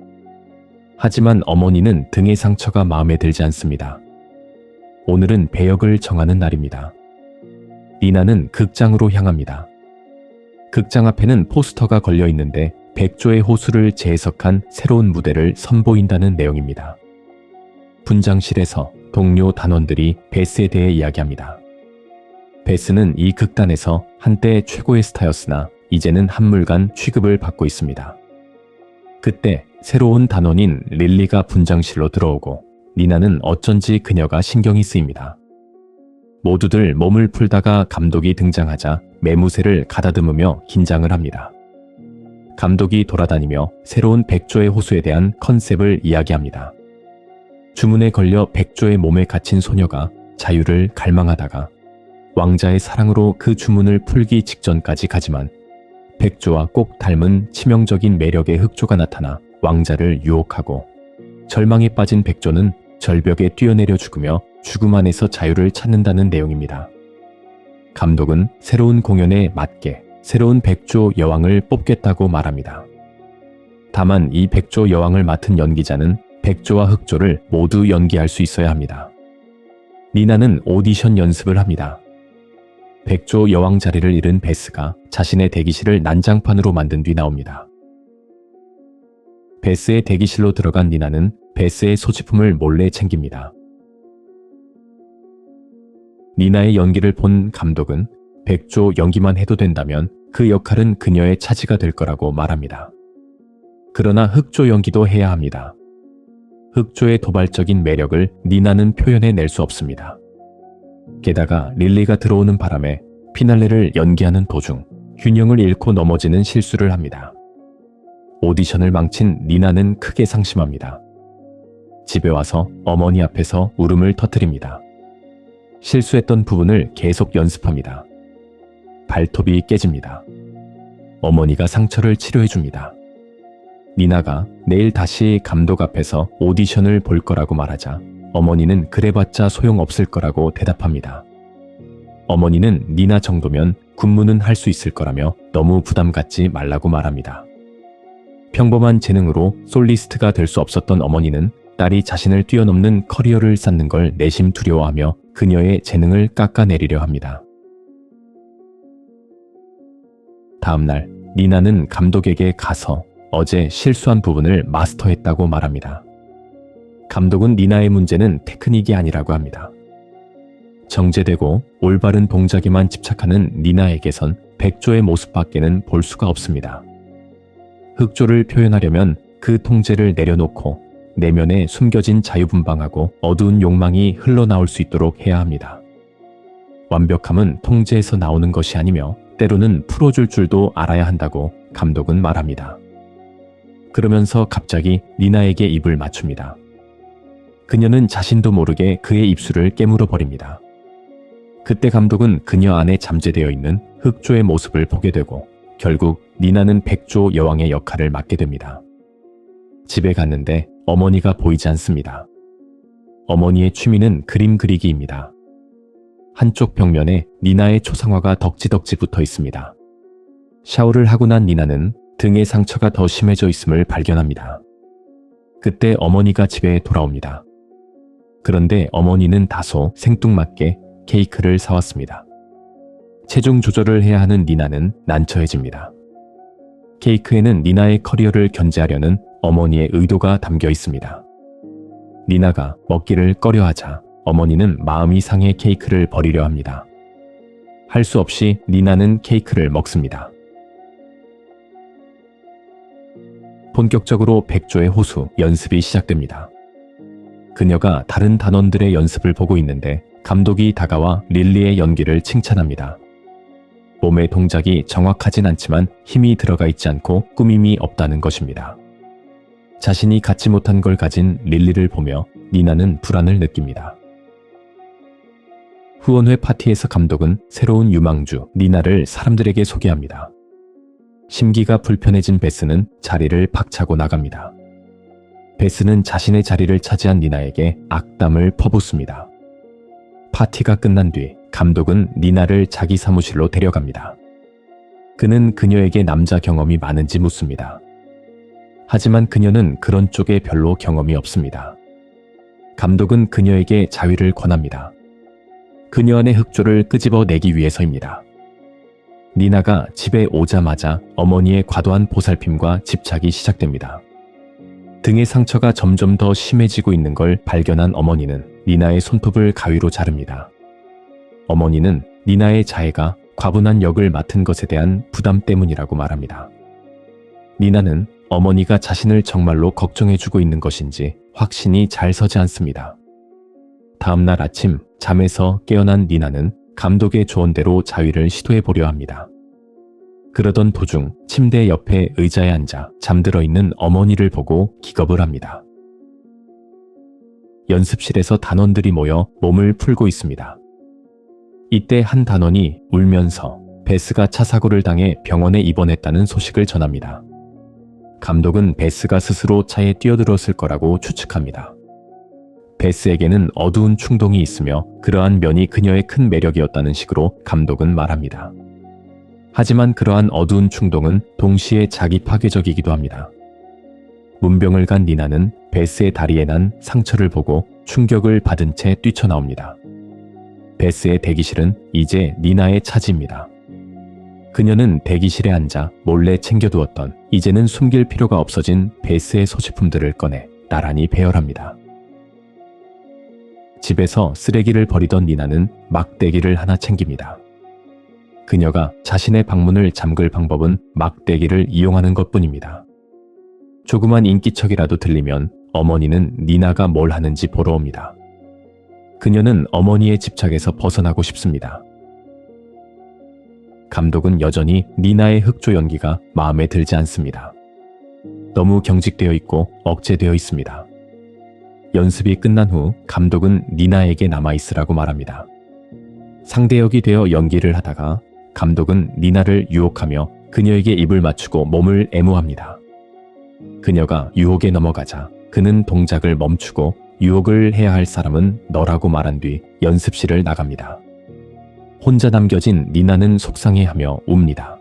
하지만 어머니는 등의 상처가 마음에 들지 않습니다. 오늘은 배역을 정하는 날입니다. 니나는 극장으로 향합니다. 극장 앞에는 포스터가 걸려 있는데 백조의 호수를 재해석한 새로운 무대를 선보인다는 내용입니다. 분장실에서 동료 단원들이 베스에 대해 이야기합니다. 베스는 이 극단에서 한때 최고의 스타였으나 이제는 한물간 취급을 받고 있습니다. 그때 새로운 단원인 릴리가 분장실로 들어오고 니나는 어쩐지 그녀가 신경이 쓰입니다. 모두들 몸을 풀다가 감독이 등장하자 매무새를 가다듬으며 긴장을 합니다. 감독이 돌아다니며 새로운 백조의 호수에 대한 컨셉을 이야기합니다. 주문에 걸려 백조의 몸에 갇힌 소녀가 자유를 갈망하다가 왕자의 사랑으로 그 주문을 풀기 직전까지 가지만 백조와 꼭 닮은 치명적인 매력의 흑조가 나타나 왕자를 유혹하고 절망에 빠진 백조는 절벽에 뛰어내려 죽으며 죽음 안에서 자유를 찾는다는 내용입니다. 감독은 새로운 공연에 맞게 새로운 백조 여왕을 뽑겠다고 말합니다. 다만 이 백조 여왕을 맡은 연기자는 백조와 흑조를 모두 연기할 수 있어야 합니다. 니나는 오디션 연습을 합니다. 백조 여왕 자리를 잃은 베스가 자신의 대기실을 난장판으로 만든 뒤 나옵니다. 베스의 대기실로 들어간 니나는 베스의 소지품을 몰래 챙깁니다. 니나의 연기를 본 감독은 백조 연기만 해도 된다면 그 역할은 그녀의 차지가 될 거라고 말합니다. 그러나 흑조 연기도 해야 합니다. 흑조의 도발적인 매력을 니나는 표현해낼 수 없습니다. 게다가 릴리가 들어오는 바람에 피날레를 연기하는 도중 균형을 잃고 넘어지는 실수를 합니다. 오디션을 망친 니나는 크게 상심합니다. 집에 와서 어머니 앞에서 울음을 터뜨립니다. 실수했던 부분을 계속 연습합니다. 발톱이 깨집니다. 어머니가 상처를 치료해줍니다. 니나가 내일 다시 감독 앞에서 오디션을 볼 거라고 말하자 어머니는 그래봤자 소용없을 거라고 대답합니다. 어머니는 니나 정도면 군무는 할 수 있을 거라며 너무 부담 갖지 말라고 말합니다. 평범한 재능으로 솔리스트가 될 수 없었던 어머니는 딸이 자신을 뛰어넘는 커리어를 쌓는 걸 내심 두려워하며 그녀의 재능을 깎아내리려 합니다. 다음날 니나는 감독에게 가서 어제 실수한 부분을 마스터했다고 말합니다. 감독은 니나의 문제는 테크닉이 아니라고 합니다. 정제되고 올바른 동작에만 집착하는 니나에게선 백조의 모습밖에는 볼 수가 없습니다. 흑조를 표현하려면 그 통제를 내려놓고 내면에 숨겨진 자유분방하고 어두운 욕망이 흘러나올 수 있도록 해야 합니다. 완벽함은 통제에서 나오는 것이 아니며 때로는 풀어줄 줄도 알아야 한다고 감독은 말합니다. 그러면서 갑자기 니나에게 입을 맞춥니다. 그녀는 자신도 모르게 그의 입술을 깨물어 버립니다. 그때 감독은 그녀 안에 잠재되어 있는 흑조의 모습을 보게 되고 결국 니나는 백조 여왕의 역할을 맡게 됩니다. 집에 갔는데 어머니가 보이지 않습니다. 어머니의 취미는 그림 그리기입니다. 한쪽 벽면에 니나의 초상화가 덕지덕지 붙어 있습니다. 샤워를 하고 난 니나는 등의 상처가 더 심해져 있음을 발견합니다. 그때 어머니가 집에 돌아옵니다. 그런데 어머니는 다소 생뚱맞게 케이크를 사왔습니다. 체중 조절을 해야 하는 니나는 난처해집니다. 케이크에는 니나의 커리어를 견제하려는 어머니의 의도가 담겨 있습니다. 니나가 먹기를 꺼려하자 어머니는 마음이 상해 케이크를 버리려 합니다. 할 수 없이 니나는 케이크를 먹습니다. 본격적으로 백조의 호수 연습이 시작됩니다. 그녀가 다른 단원들의 연습을 보고 있는데 감독이 다가와 릴리의 연기를 칭찬합니다. 몸의 동작이 정확하진 않지만 힘이 들어가 있지 않고 꾸밈이 없다는 것입니다. 자신이 갖지 못한 걸 가진 릴리를 보며 니나는 불안을 느낍니다. 후원회 파티에서 감독은 새로운 유망주 니나를 사람들에게 소개합니다. 심기가 불편해진 베스는 자리를 박차고 나갑니다. 베스는 자신의 자리를 차지한 니나에게 악담을 퍼붓습니다. 파티가 끝난 뒤 감독은 니나를 자기 사무실로 데려갑니다. 그는 그녀에게 남자 경험이 많은지 묻습니다. 하지만 그녀는 그런 쪽에 별로 경험이 없습니다. 감독은 그녀에게 자위를 권합니다. 그녀 안의 흑조를 끄집어내기 위해서입니다. 니나가 집에 오자마자 어머니의 과도한 보살핌과 집착이 시작됩니다. 등의 상처가 점점 더 심해지고 있는 걸 발견한 어머니는 니나의 손톱을 가위로 자릅니다. 어머니는 니나의 자해가 과분한 역을 맡은 것에 대한 부담 때문이라고 말합니다. 니나는 어머니가 자신을 정말로 걱정해주고 있는 것인지 확신이 잘 서지 않습니다. 다음 날 아침 잠에서 깨어난 니나는 감독의 조언대로 자위를 시도해보려 합니다. 그러던 도중 침대 옆에 의자에 앉아 잠들어 있는 어머니를 보고 기겁을 합니다. 연습실에서 단원들이 모여 몸을 풀고 있습니다. 이때 한 단원이 울면서 베스가 차 사고를 당해 병원에 입원했다는 소식을 전합니다. 감독은 베스가 스스로 차에 뛰어들었을 거라고 추측합니다. 베스에게는 어두운 충동이 있으며 그러한 면이 그녀의 큰 매력이었다는 식으로 감독은 말합니다. 하지만 그러한 어두운 충동은 동시에 자기 파괴적이기도 합니다. 문병을 간 니나는 베스의 다리에 난 상처를 보고 충격을 받은 채 뛰쳐나옵니다. 베스의 대기실은 이제 니나의 차지입니다. 그녀는 대기실에 앉아 몰래 챙겨두었던 이제는 숨길 필요가 없어진 베스의 소지품들을 꺼내 나란히 배열합니다. 집에서 쓰레기를 버리던 니나는 막대기를 하나 챙깁니다. 그녀가 자신의 방문을 잠글 방법은 막대기를 이용하는 것뿐입니다. 조그만 인기척이라도 들리면 어머니는 니나가 뭘 하는지 보러 옵니다. 그녀는 어머니의 집착에서 벗어나고 싶습니다. 감독은 여전히 니나의 흑조 연기가 마음에 들지 않습니다. 너무 경직되어 있고 억제되어 있습니다. 연습이 끝난 후 감독은 니나에게 남아있으라고 말합니다. 상대역이 되어 연기를 하다가 감독은 니나를 유혹하며 그녀에게 입을 맞추고 몸을 애무합니다. 그녀가 유혹에 넘어가자 그는 동작을 멈추고 유혹을 해야 할 사람은 너라고 말한 뒤 연습실을 나갑니다. 혼자 남겨진 니나는 속상해하며 웁니다.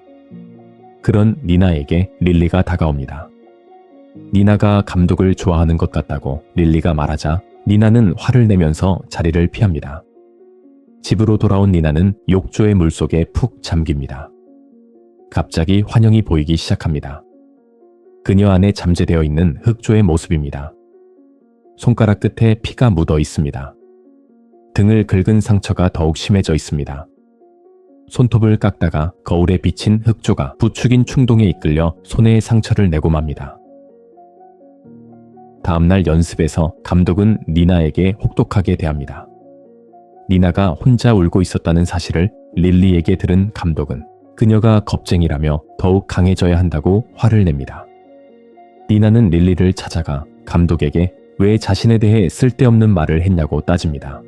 그런 니나에게 릴리가 다가옵니다. 니나가 감독을 좋아하는 것 같다고 릴리가 말하자 니나는 화를 내면서 자리를 피합니다. 집으로 돌아온 니나는 욕조의 물속에 푹 잠깁니다. 갑자기 환영이 보이기 시작합니다. 그녀 안에 잠재되어 있는 흑조의 모습입니다. 손가락 끝에 피가 묻어 있습니다. 등을 긁은 상처가 더욱 심해져 있습니다. 손톱을 깎다가 거울에 비친 흑조가 부추긴 충동에 이끌려 손에 상처를 내고 맙니다. 다음날 연습에서 감독은 니나에게 혹독하게 대합니다. 니나가 혼자 울고 있었다는 사실을 릴리에게 들은 감독은 그녀가 겁쟁이라며 더욱 강해져야 한다고 화를 냅니다. 니나는 릴리를 찾아가 감독에게 왜 자신에 대해 쓸데없는 말을 했냐고 따집니다.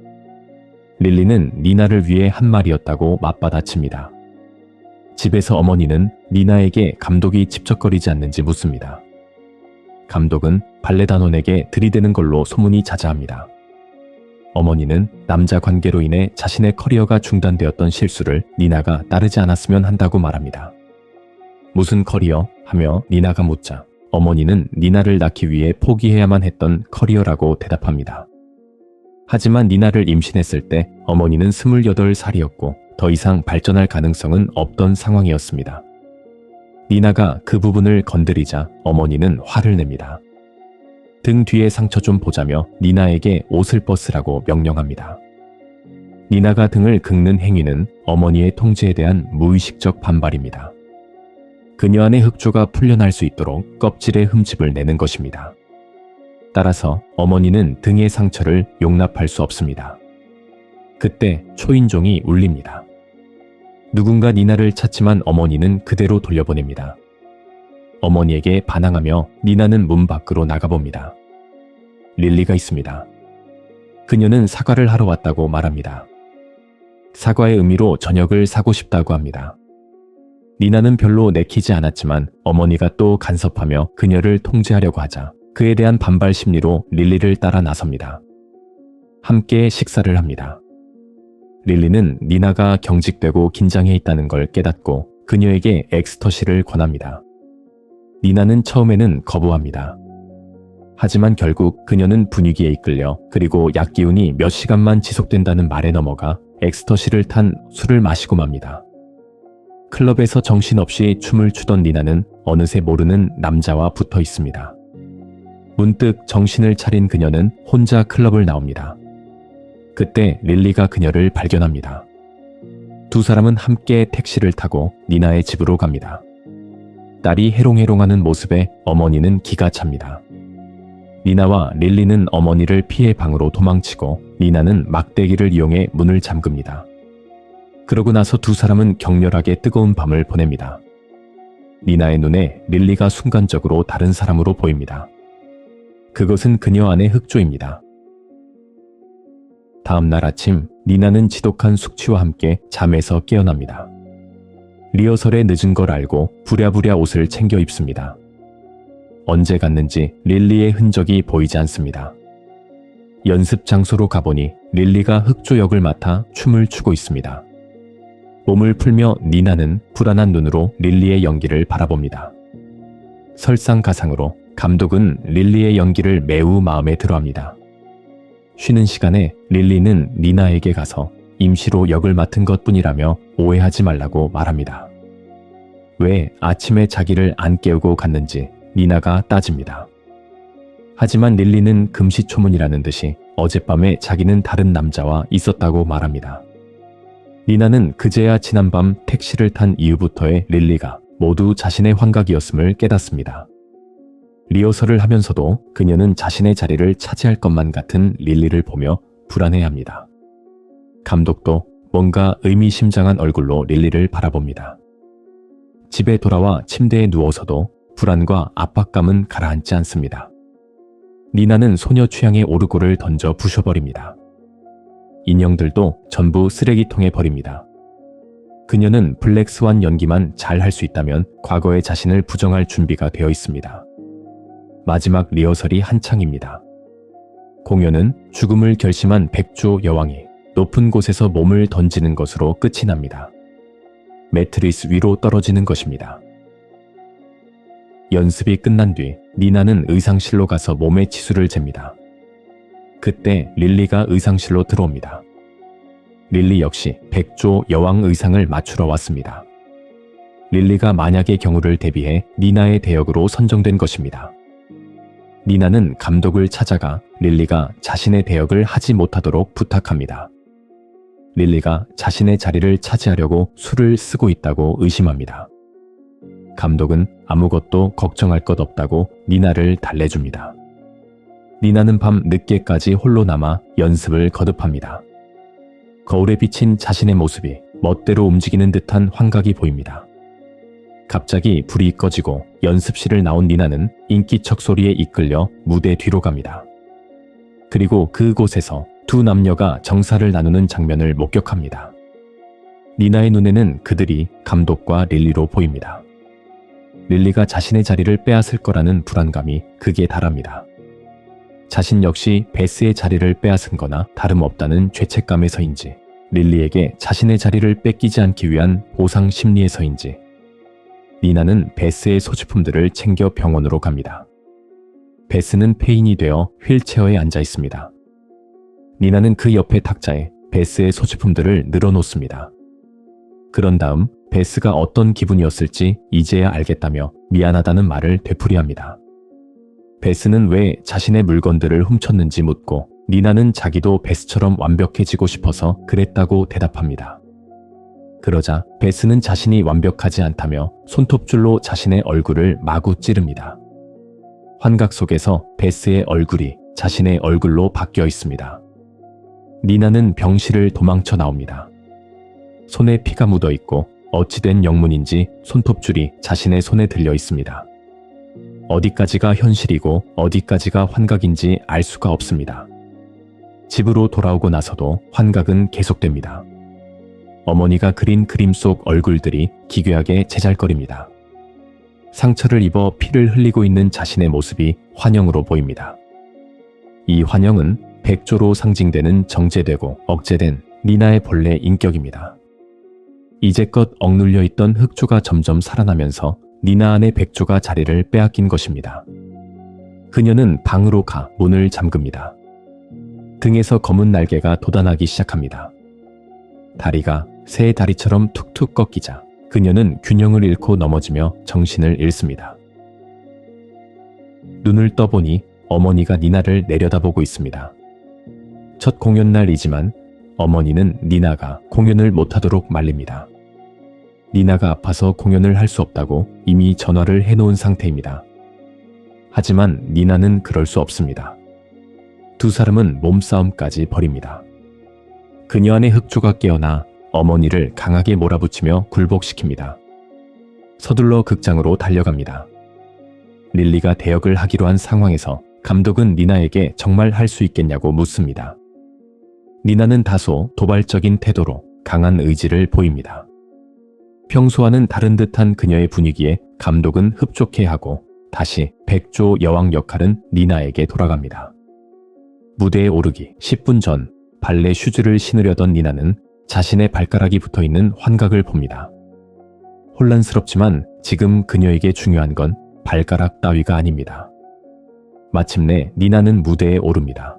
릴리는 니나를 위해 한 말이었다고 맞받아칩니다. 집에서 어머니는 니나에게 감독이 집적거리지 않는지 묻습니다. 감독은 발레단원에게 들이대는 걸로 소문이 자자합니다. 어머니는 남자 관계로 인해 자신의 커리어가 중단되었던 실수를 니나가 따르지 않았으면 한다고 말합니다. 무슨 커리어? 하며 니나가 묻자 어머니는 니나를 낳기 위해 포기해야만 했던 커리어라고 대답합니다. 하지만 니나를 임신했을 때 어머니는 28살이었고 더 이상 발전할 가능성은 없던 상황이었습니다. 니나가 그 부분을 건드리자 어머니는 화를 냅니다. 등 뒤의 상처 좀 보자며 니나에게 옷을 벗으라고 명령합니다. 니나가 등을 긁는 행위는 어머니의 통제에 대한 무의식적 반발입니다. 그녀 안의 흑조가 풀려날 수 있도록 껍질의 흠집을 내는 것입니다. 따라서 어머니는 등의 상처를 용납할 수 없습니다. 그때 초인종이 울립니다. 누군가 니나를 찾지만 어머니는 그대로 돌려보냅니다. 어머니에게 반항하며 니나는 문 밖으로 나가봅니다. 릴리가 있습니다. 그녀는 사과를 하러 왔다고 말합니다. 사과의 의미로 저녁을 사고 싶다고 합니다. 니나는 별로 내키지 않았지만 어머니가 또 간섭하며 그녀를 통제하려고 하자 그에 대한 반발 심리로 릴리를 따라 나섭니다. 함께 식사를 합니다. 릴리는 니나가 경직되고 긴장해 있다는 걸 깨닫고 그녀에게 엑스터시를 권합니다. 니나는 처음에는 거부합니다. 하지만 결국 그녀는 분위기에 이끌려 그리고 약 기운이 몇 시간만 지속된다는 말에 넘어가 엑스터시를 탄 술을 마시고 맙니다. 클럽에서 정신없이 춤을 추던 니나는 어느새 모르는 남자와 붙어 있습니다. 문득 정신을 차린 그녀는 혼자 클럽을 나옵니다. 그때 릴리가 그녀를 발견합니다. 두 사람은 함께 택시를 타고 니나의 집으로 갑니다. 딸이 해롱해롱하는 모습에 어머니는 기가 찹니다. 니나와 릴리는 어머니를 피해 방으로 도망치고 니나는 막대기를 이용해 문을 잠급니다. 그러고 나서 두 사람은 격렬하게 뜨거운 밤을 보냅니다. 니나의 눈에 릴리가 순간적으로 다른 사람으로 보입니다. 그것은 그녀 안의 흑조입니다. 다음 날 아침, 니나는 지독한 숙취와 함께 잠에서 깨어납니다. 리허설에 늦은 걸 알고 부랴부랴 옷을 챙겨 입습니다. 언제 갔는지 릴리의 흔적이 보이지 않습니다. 연습 장소로 가보니 릴리가 흑조 역을 맡아 춤을 추고 있습니다. 몸을 풀며 니나는 불안한 눈으로 릴리의 연기를 바라봅니다. 설상가상으로 감독은 릴리의 연기를 매우 마음에 들어합니다. 쉬는 시간에 릴리는 니나에게 가서 임시로 역을 맡은 것뿐이라며 오해하지 말라고 말합니다. 왜 아침에 자기를 안 깨우고 갔는지 니나가 따집니다. 하지만 릴리는 금시초문이라는 듯이 어젯밤에 자기는 다른 남자와 있었다고 말합니다. 니나는 그제야 지난밤 택시를 탄 이후부터의 릴리가 모두 자신의 환각이었음을 깨닫습니다. 리허설을 하면서도 그녀는 자신의 자리를 차지할 것만 같은 릴리를 보며 불안해합니다. 감독도 뭔가 의미심장한 얼굴로 릴리를 바라봅니다. 집에 돌아와 침대에 누워서도 불안과 압박감은 가라앉지 않습니다. 니나는 소녀 취향의 오르골을 던져 부셔버립니다. 인형들도 전부 쓰레기통에 버립니다. 그녀는 블랙스완 연기만 잘 할 수 있다면 과거의 자신을 부정할 준비가 되어 있습니다. 마지막 리허설이 한창입니다. 공연은 죽음을 결심한 백조 여왕이 높은 곳에서 몸을 던지는 것으로 끝이 납니다. 매트리스 위로 떨어지는 것입니다. 연습이 끝난 뒤 니나는 의상실로 가서 몸의 치수를 잽니다. 그때 릴리가 의상실로 들어옵니다. 릴리 역시 백조 여왕 의상을 맞추러 왔습니다. 릴리가 만약의 경우를 대비해 니나의 대역으로 선정된 것입니다. 니나는 감독을 찾아가 릴리가 자신의 대역을 하지 못하도록 부탁합니다. 릴리가 자신의 자리를 차지하려고 수를 쓰고 있다고 의심합니다. 감독은 아무것도 걱정할 것 없다고 니나를 달래줍니다. 니나는 밤 늦게까지 홀로 남아 연습을 거듭합니다. 거울에 비친 자신의 모습이 멋대로 움직이는 듯한 환각이 보입니다. 갑자기 불이 꺼지고 연습실을 나온 니나는 인기척 소리에 이끌려 무대 뒤로 갑니다. 그리고 그곳에서 두 남녀가 정사를 나누는 장면을 목격합니다. 니나의 눈에는 그들이 감독과 릴리로 보입니다. 릴리가 자신의 자리를 빼앗을 거라는 불안감이 극에 달합니다. 자신 역시 베스의 자리를 빼앗은 거나 다름없다는 죄책감에서인지, 릴리에게 자신의 자리를 뺏기지 않기 위한 보상 심리에서인지, 니나는 베스의 소지품들을 챙겨 병원으로 갑니다. 베스는 폐인이 되어 휠체어에 앉아 있습니다. 니나는 그 옆에 탁자에 베스의 소지품들을 늘어놓습니다. 그런 다음 베스가 어떤 기분이었을지 이제야 알겠다며 미안하다는 말을 되풀이합니다. 베스는 왜 자신의 물건들을 훔쳤는지 묻고 니나는 자기도 베스처럼 완벽해지고 싶어서 그랬다고 대답합니다. 그러자 베스는 자신이 완벽하지 않다며 손톱줄로 자신의 얼굴을 마구 찌릅니다. 환각 속에서 베스의 얼굴이 자신의 얼굴로 바뀌어 있습니다. 니나는 병실을 도망쳐 나옵니다. 손에 피가 묻어 있고 어찌된 영문인지 손톱줄이 자신의 손에 들려 있습니다. 어디까지가 현실이고 어디까지가 환각인지 알 수가 없습니다. 집으로 돌아오고 나서도 환각은 계속됩니다. 어머니가 그린 그림 속 얼굴들이 기괴하게 제잘거립니다. 상처를 입어 피를 흘리고 있는 자신의 모습이 환영으로 보입니다. 이 환영은 백조로 상징되는 정제되고 억제된 니나의 본래 인격입니다. 이제껏 억눌려 있던 흑조가 점점 살아나면서 니나 안의 백조가 자리를 빼앗긴 것입니다. 그녀는 방으로 가 문을 잠급니다. 등에서 검은 날개가 돋아나기 시작합니다. 다리가 새 다리처럼 툭툭 꺾이자 그녀는 균형을 잃고 넘어지며 정신을 잃습니다. 눈을 떠보니 어머니가 니나를 내려다보고 있습니다. 첫 공연 날이지만 어머니는 니나가 공연을 못하도록 말립니다. 니나가 아파서 공연을 할 수 없다고 이미 전화를 해놓은 상태입니다. 하지만 니나는 그럴 수 없습니다. 두 사람은 몸싸움까지 벌입니다. 그녀 안의 흑조가 깨어나 어머니를 강하게 몰아붙이며 굴복시킵니다. 서둘러 극장으로 달려갑니다. 릴리가 대역을 하기로 한 상황에서 감독은 니나에게 정말 할 수 있겠냐고 묻습니다. 니나는 다소 도발적인 태도로 강한 의지를 보입니다. 평소와는 다른 듯한 그녀의 분위기에 감독은 흡족해하고 다시 백조 여왕 역할은 니나에게 돌아갑니다. 무대에 오르기 10분 전 발레 슈즈를 신으려던 니나는 자신의 발가락이 붙어있는 환각을 봅니다. 혼란스럽지만 지금 그녀에게 중요한 건 발가락 따위가 아닙니다. 마침내 니나는 무대에 오릅니다.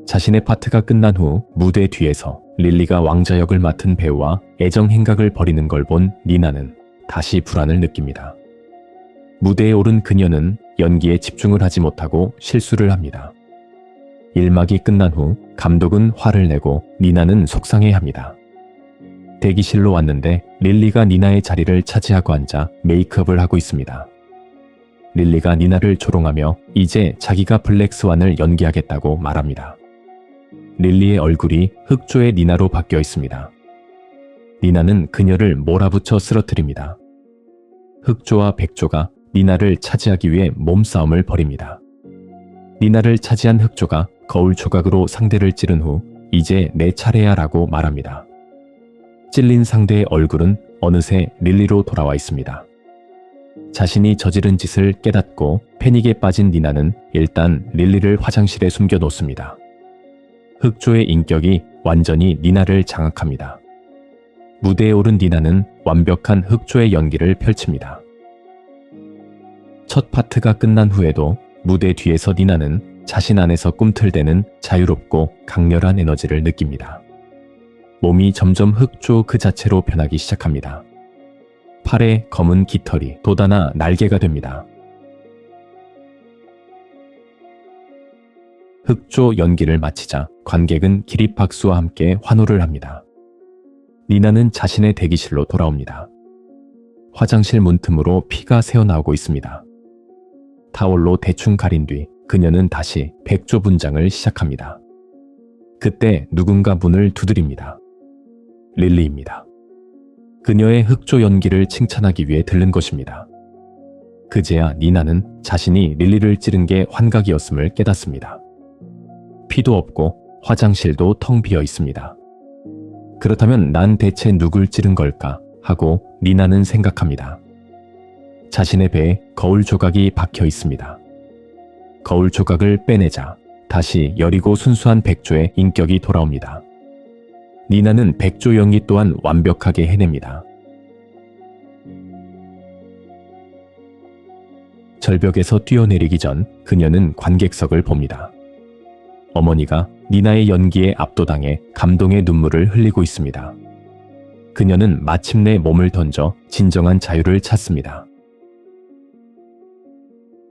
자신의 파트가 끝난 후 무대 뒤에서 릴리가 왕자 역을 맡은 배우와 애정 행각을 벌이는 걸 본 니나는 다시 불안을 느낍니다. 무대에 오른 그녀는 연기에 집중을 하지 못하고 실수를 합니다. 1막이 끝난 후 감독은 화를 내고 니나는 속상해합니다. 대기실로 왔는데 릴리가 니나의 자리를 차지하고 앉아 메이크업을 하고 있습니다. 릴리가 니나를 조롱하며 이제 자기가 블랙스완을 연기하겠다고 말합니다. 릴리의 얼굴이 흑조의 니나로 바뀌어 있습니다. 니나는 그녀를 몰아붙여 쓰러뜨립니다. 흑조와 백조가 니나를 차지하기 위해 몸싸움을 벌입니다. 니나를 차지한 흑조가 거울 조각으로 상대를 찌른 후 이제 내 차례야 라고 말합니다. 찔린 상대의 얼굴은 어느새 릴리로 돌아와 있습니다. 자신이 저지른 짓을 깨닫고 패닉에 빠진 니나는 일단 릴리를 화장실에 숨겨놓습니다. 흑조의 인격이 완전히 니나를 장악합니다. 무대에 오른 니나는 완벽한 흑조의 연기를 펼칩니다. 첫 파트가 끝난 후에도 무대 뒤에서 니나는 자신 안에서 꿈틀대는 자유롭고 강렬한 에너지를 느낍니다. 몸이 점점 흑조 그 자체로 변하기 시작합니다. 팔에 검은 깃털이 돋아나 날개가 됩니다. 흑조 연기를 마치자 관객은 기립박수와 함께 환호를 합니다. 니나는 자신의 대기실로 돌아옵니다. 화장실 문틈으로 피가 새어나오고 있습니다. 타올로 대충 가린 뒤 그녀는 다시 백조 분장을 시작합니다. 그때 누군가 문을 두드립니다. 릴리입니다. 그녀의 흑조 연기를 칭찬하기 위해 들른 것입니다. 그제야 니나는 자신이 릴리를 찌른 게 환각이었음을 깨닫습니다. 피도 없고 화장실도 텅 비어 있습니다. 그렇다면 난 대체 누굴 찌른 걸까 하고 니나는 생각합니다. 자신의 배에 거울 조각이 박혀 있습니다. 거울 조각을 빼내자 다시 여리고 순수한 백조의 인격이 돌아옵니다. 니나는 백조 연기 또한 완벽하게 해냅니다. 절벽에서 뛰어내리기 전 그녀는 관객석을 봅니다. 어머니가 니나의 연기에 압도당해 감동의 눈물을 흘리고 있습니다. 그녀는 마침내 몸을 던져 진정한 자유를 찾습니다.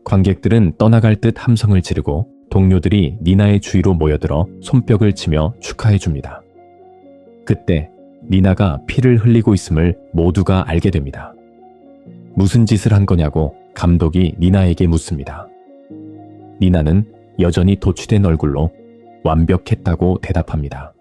관객들은 떠나갈 듯 함성을 지르고 동료들이 니나의 주위로 모여들어 손뼉을 치며 축하해줍니다. 그때 니나가 피를 흘리고 있음을 모두가 알게 됩니다. 무슨 짓을 한 거냐고 감독이 니나에게 묻습니다. 니나는 여전히 도취된 얼굴로 완벽했다고 대답합니다.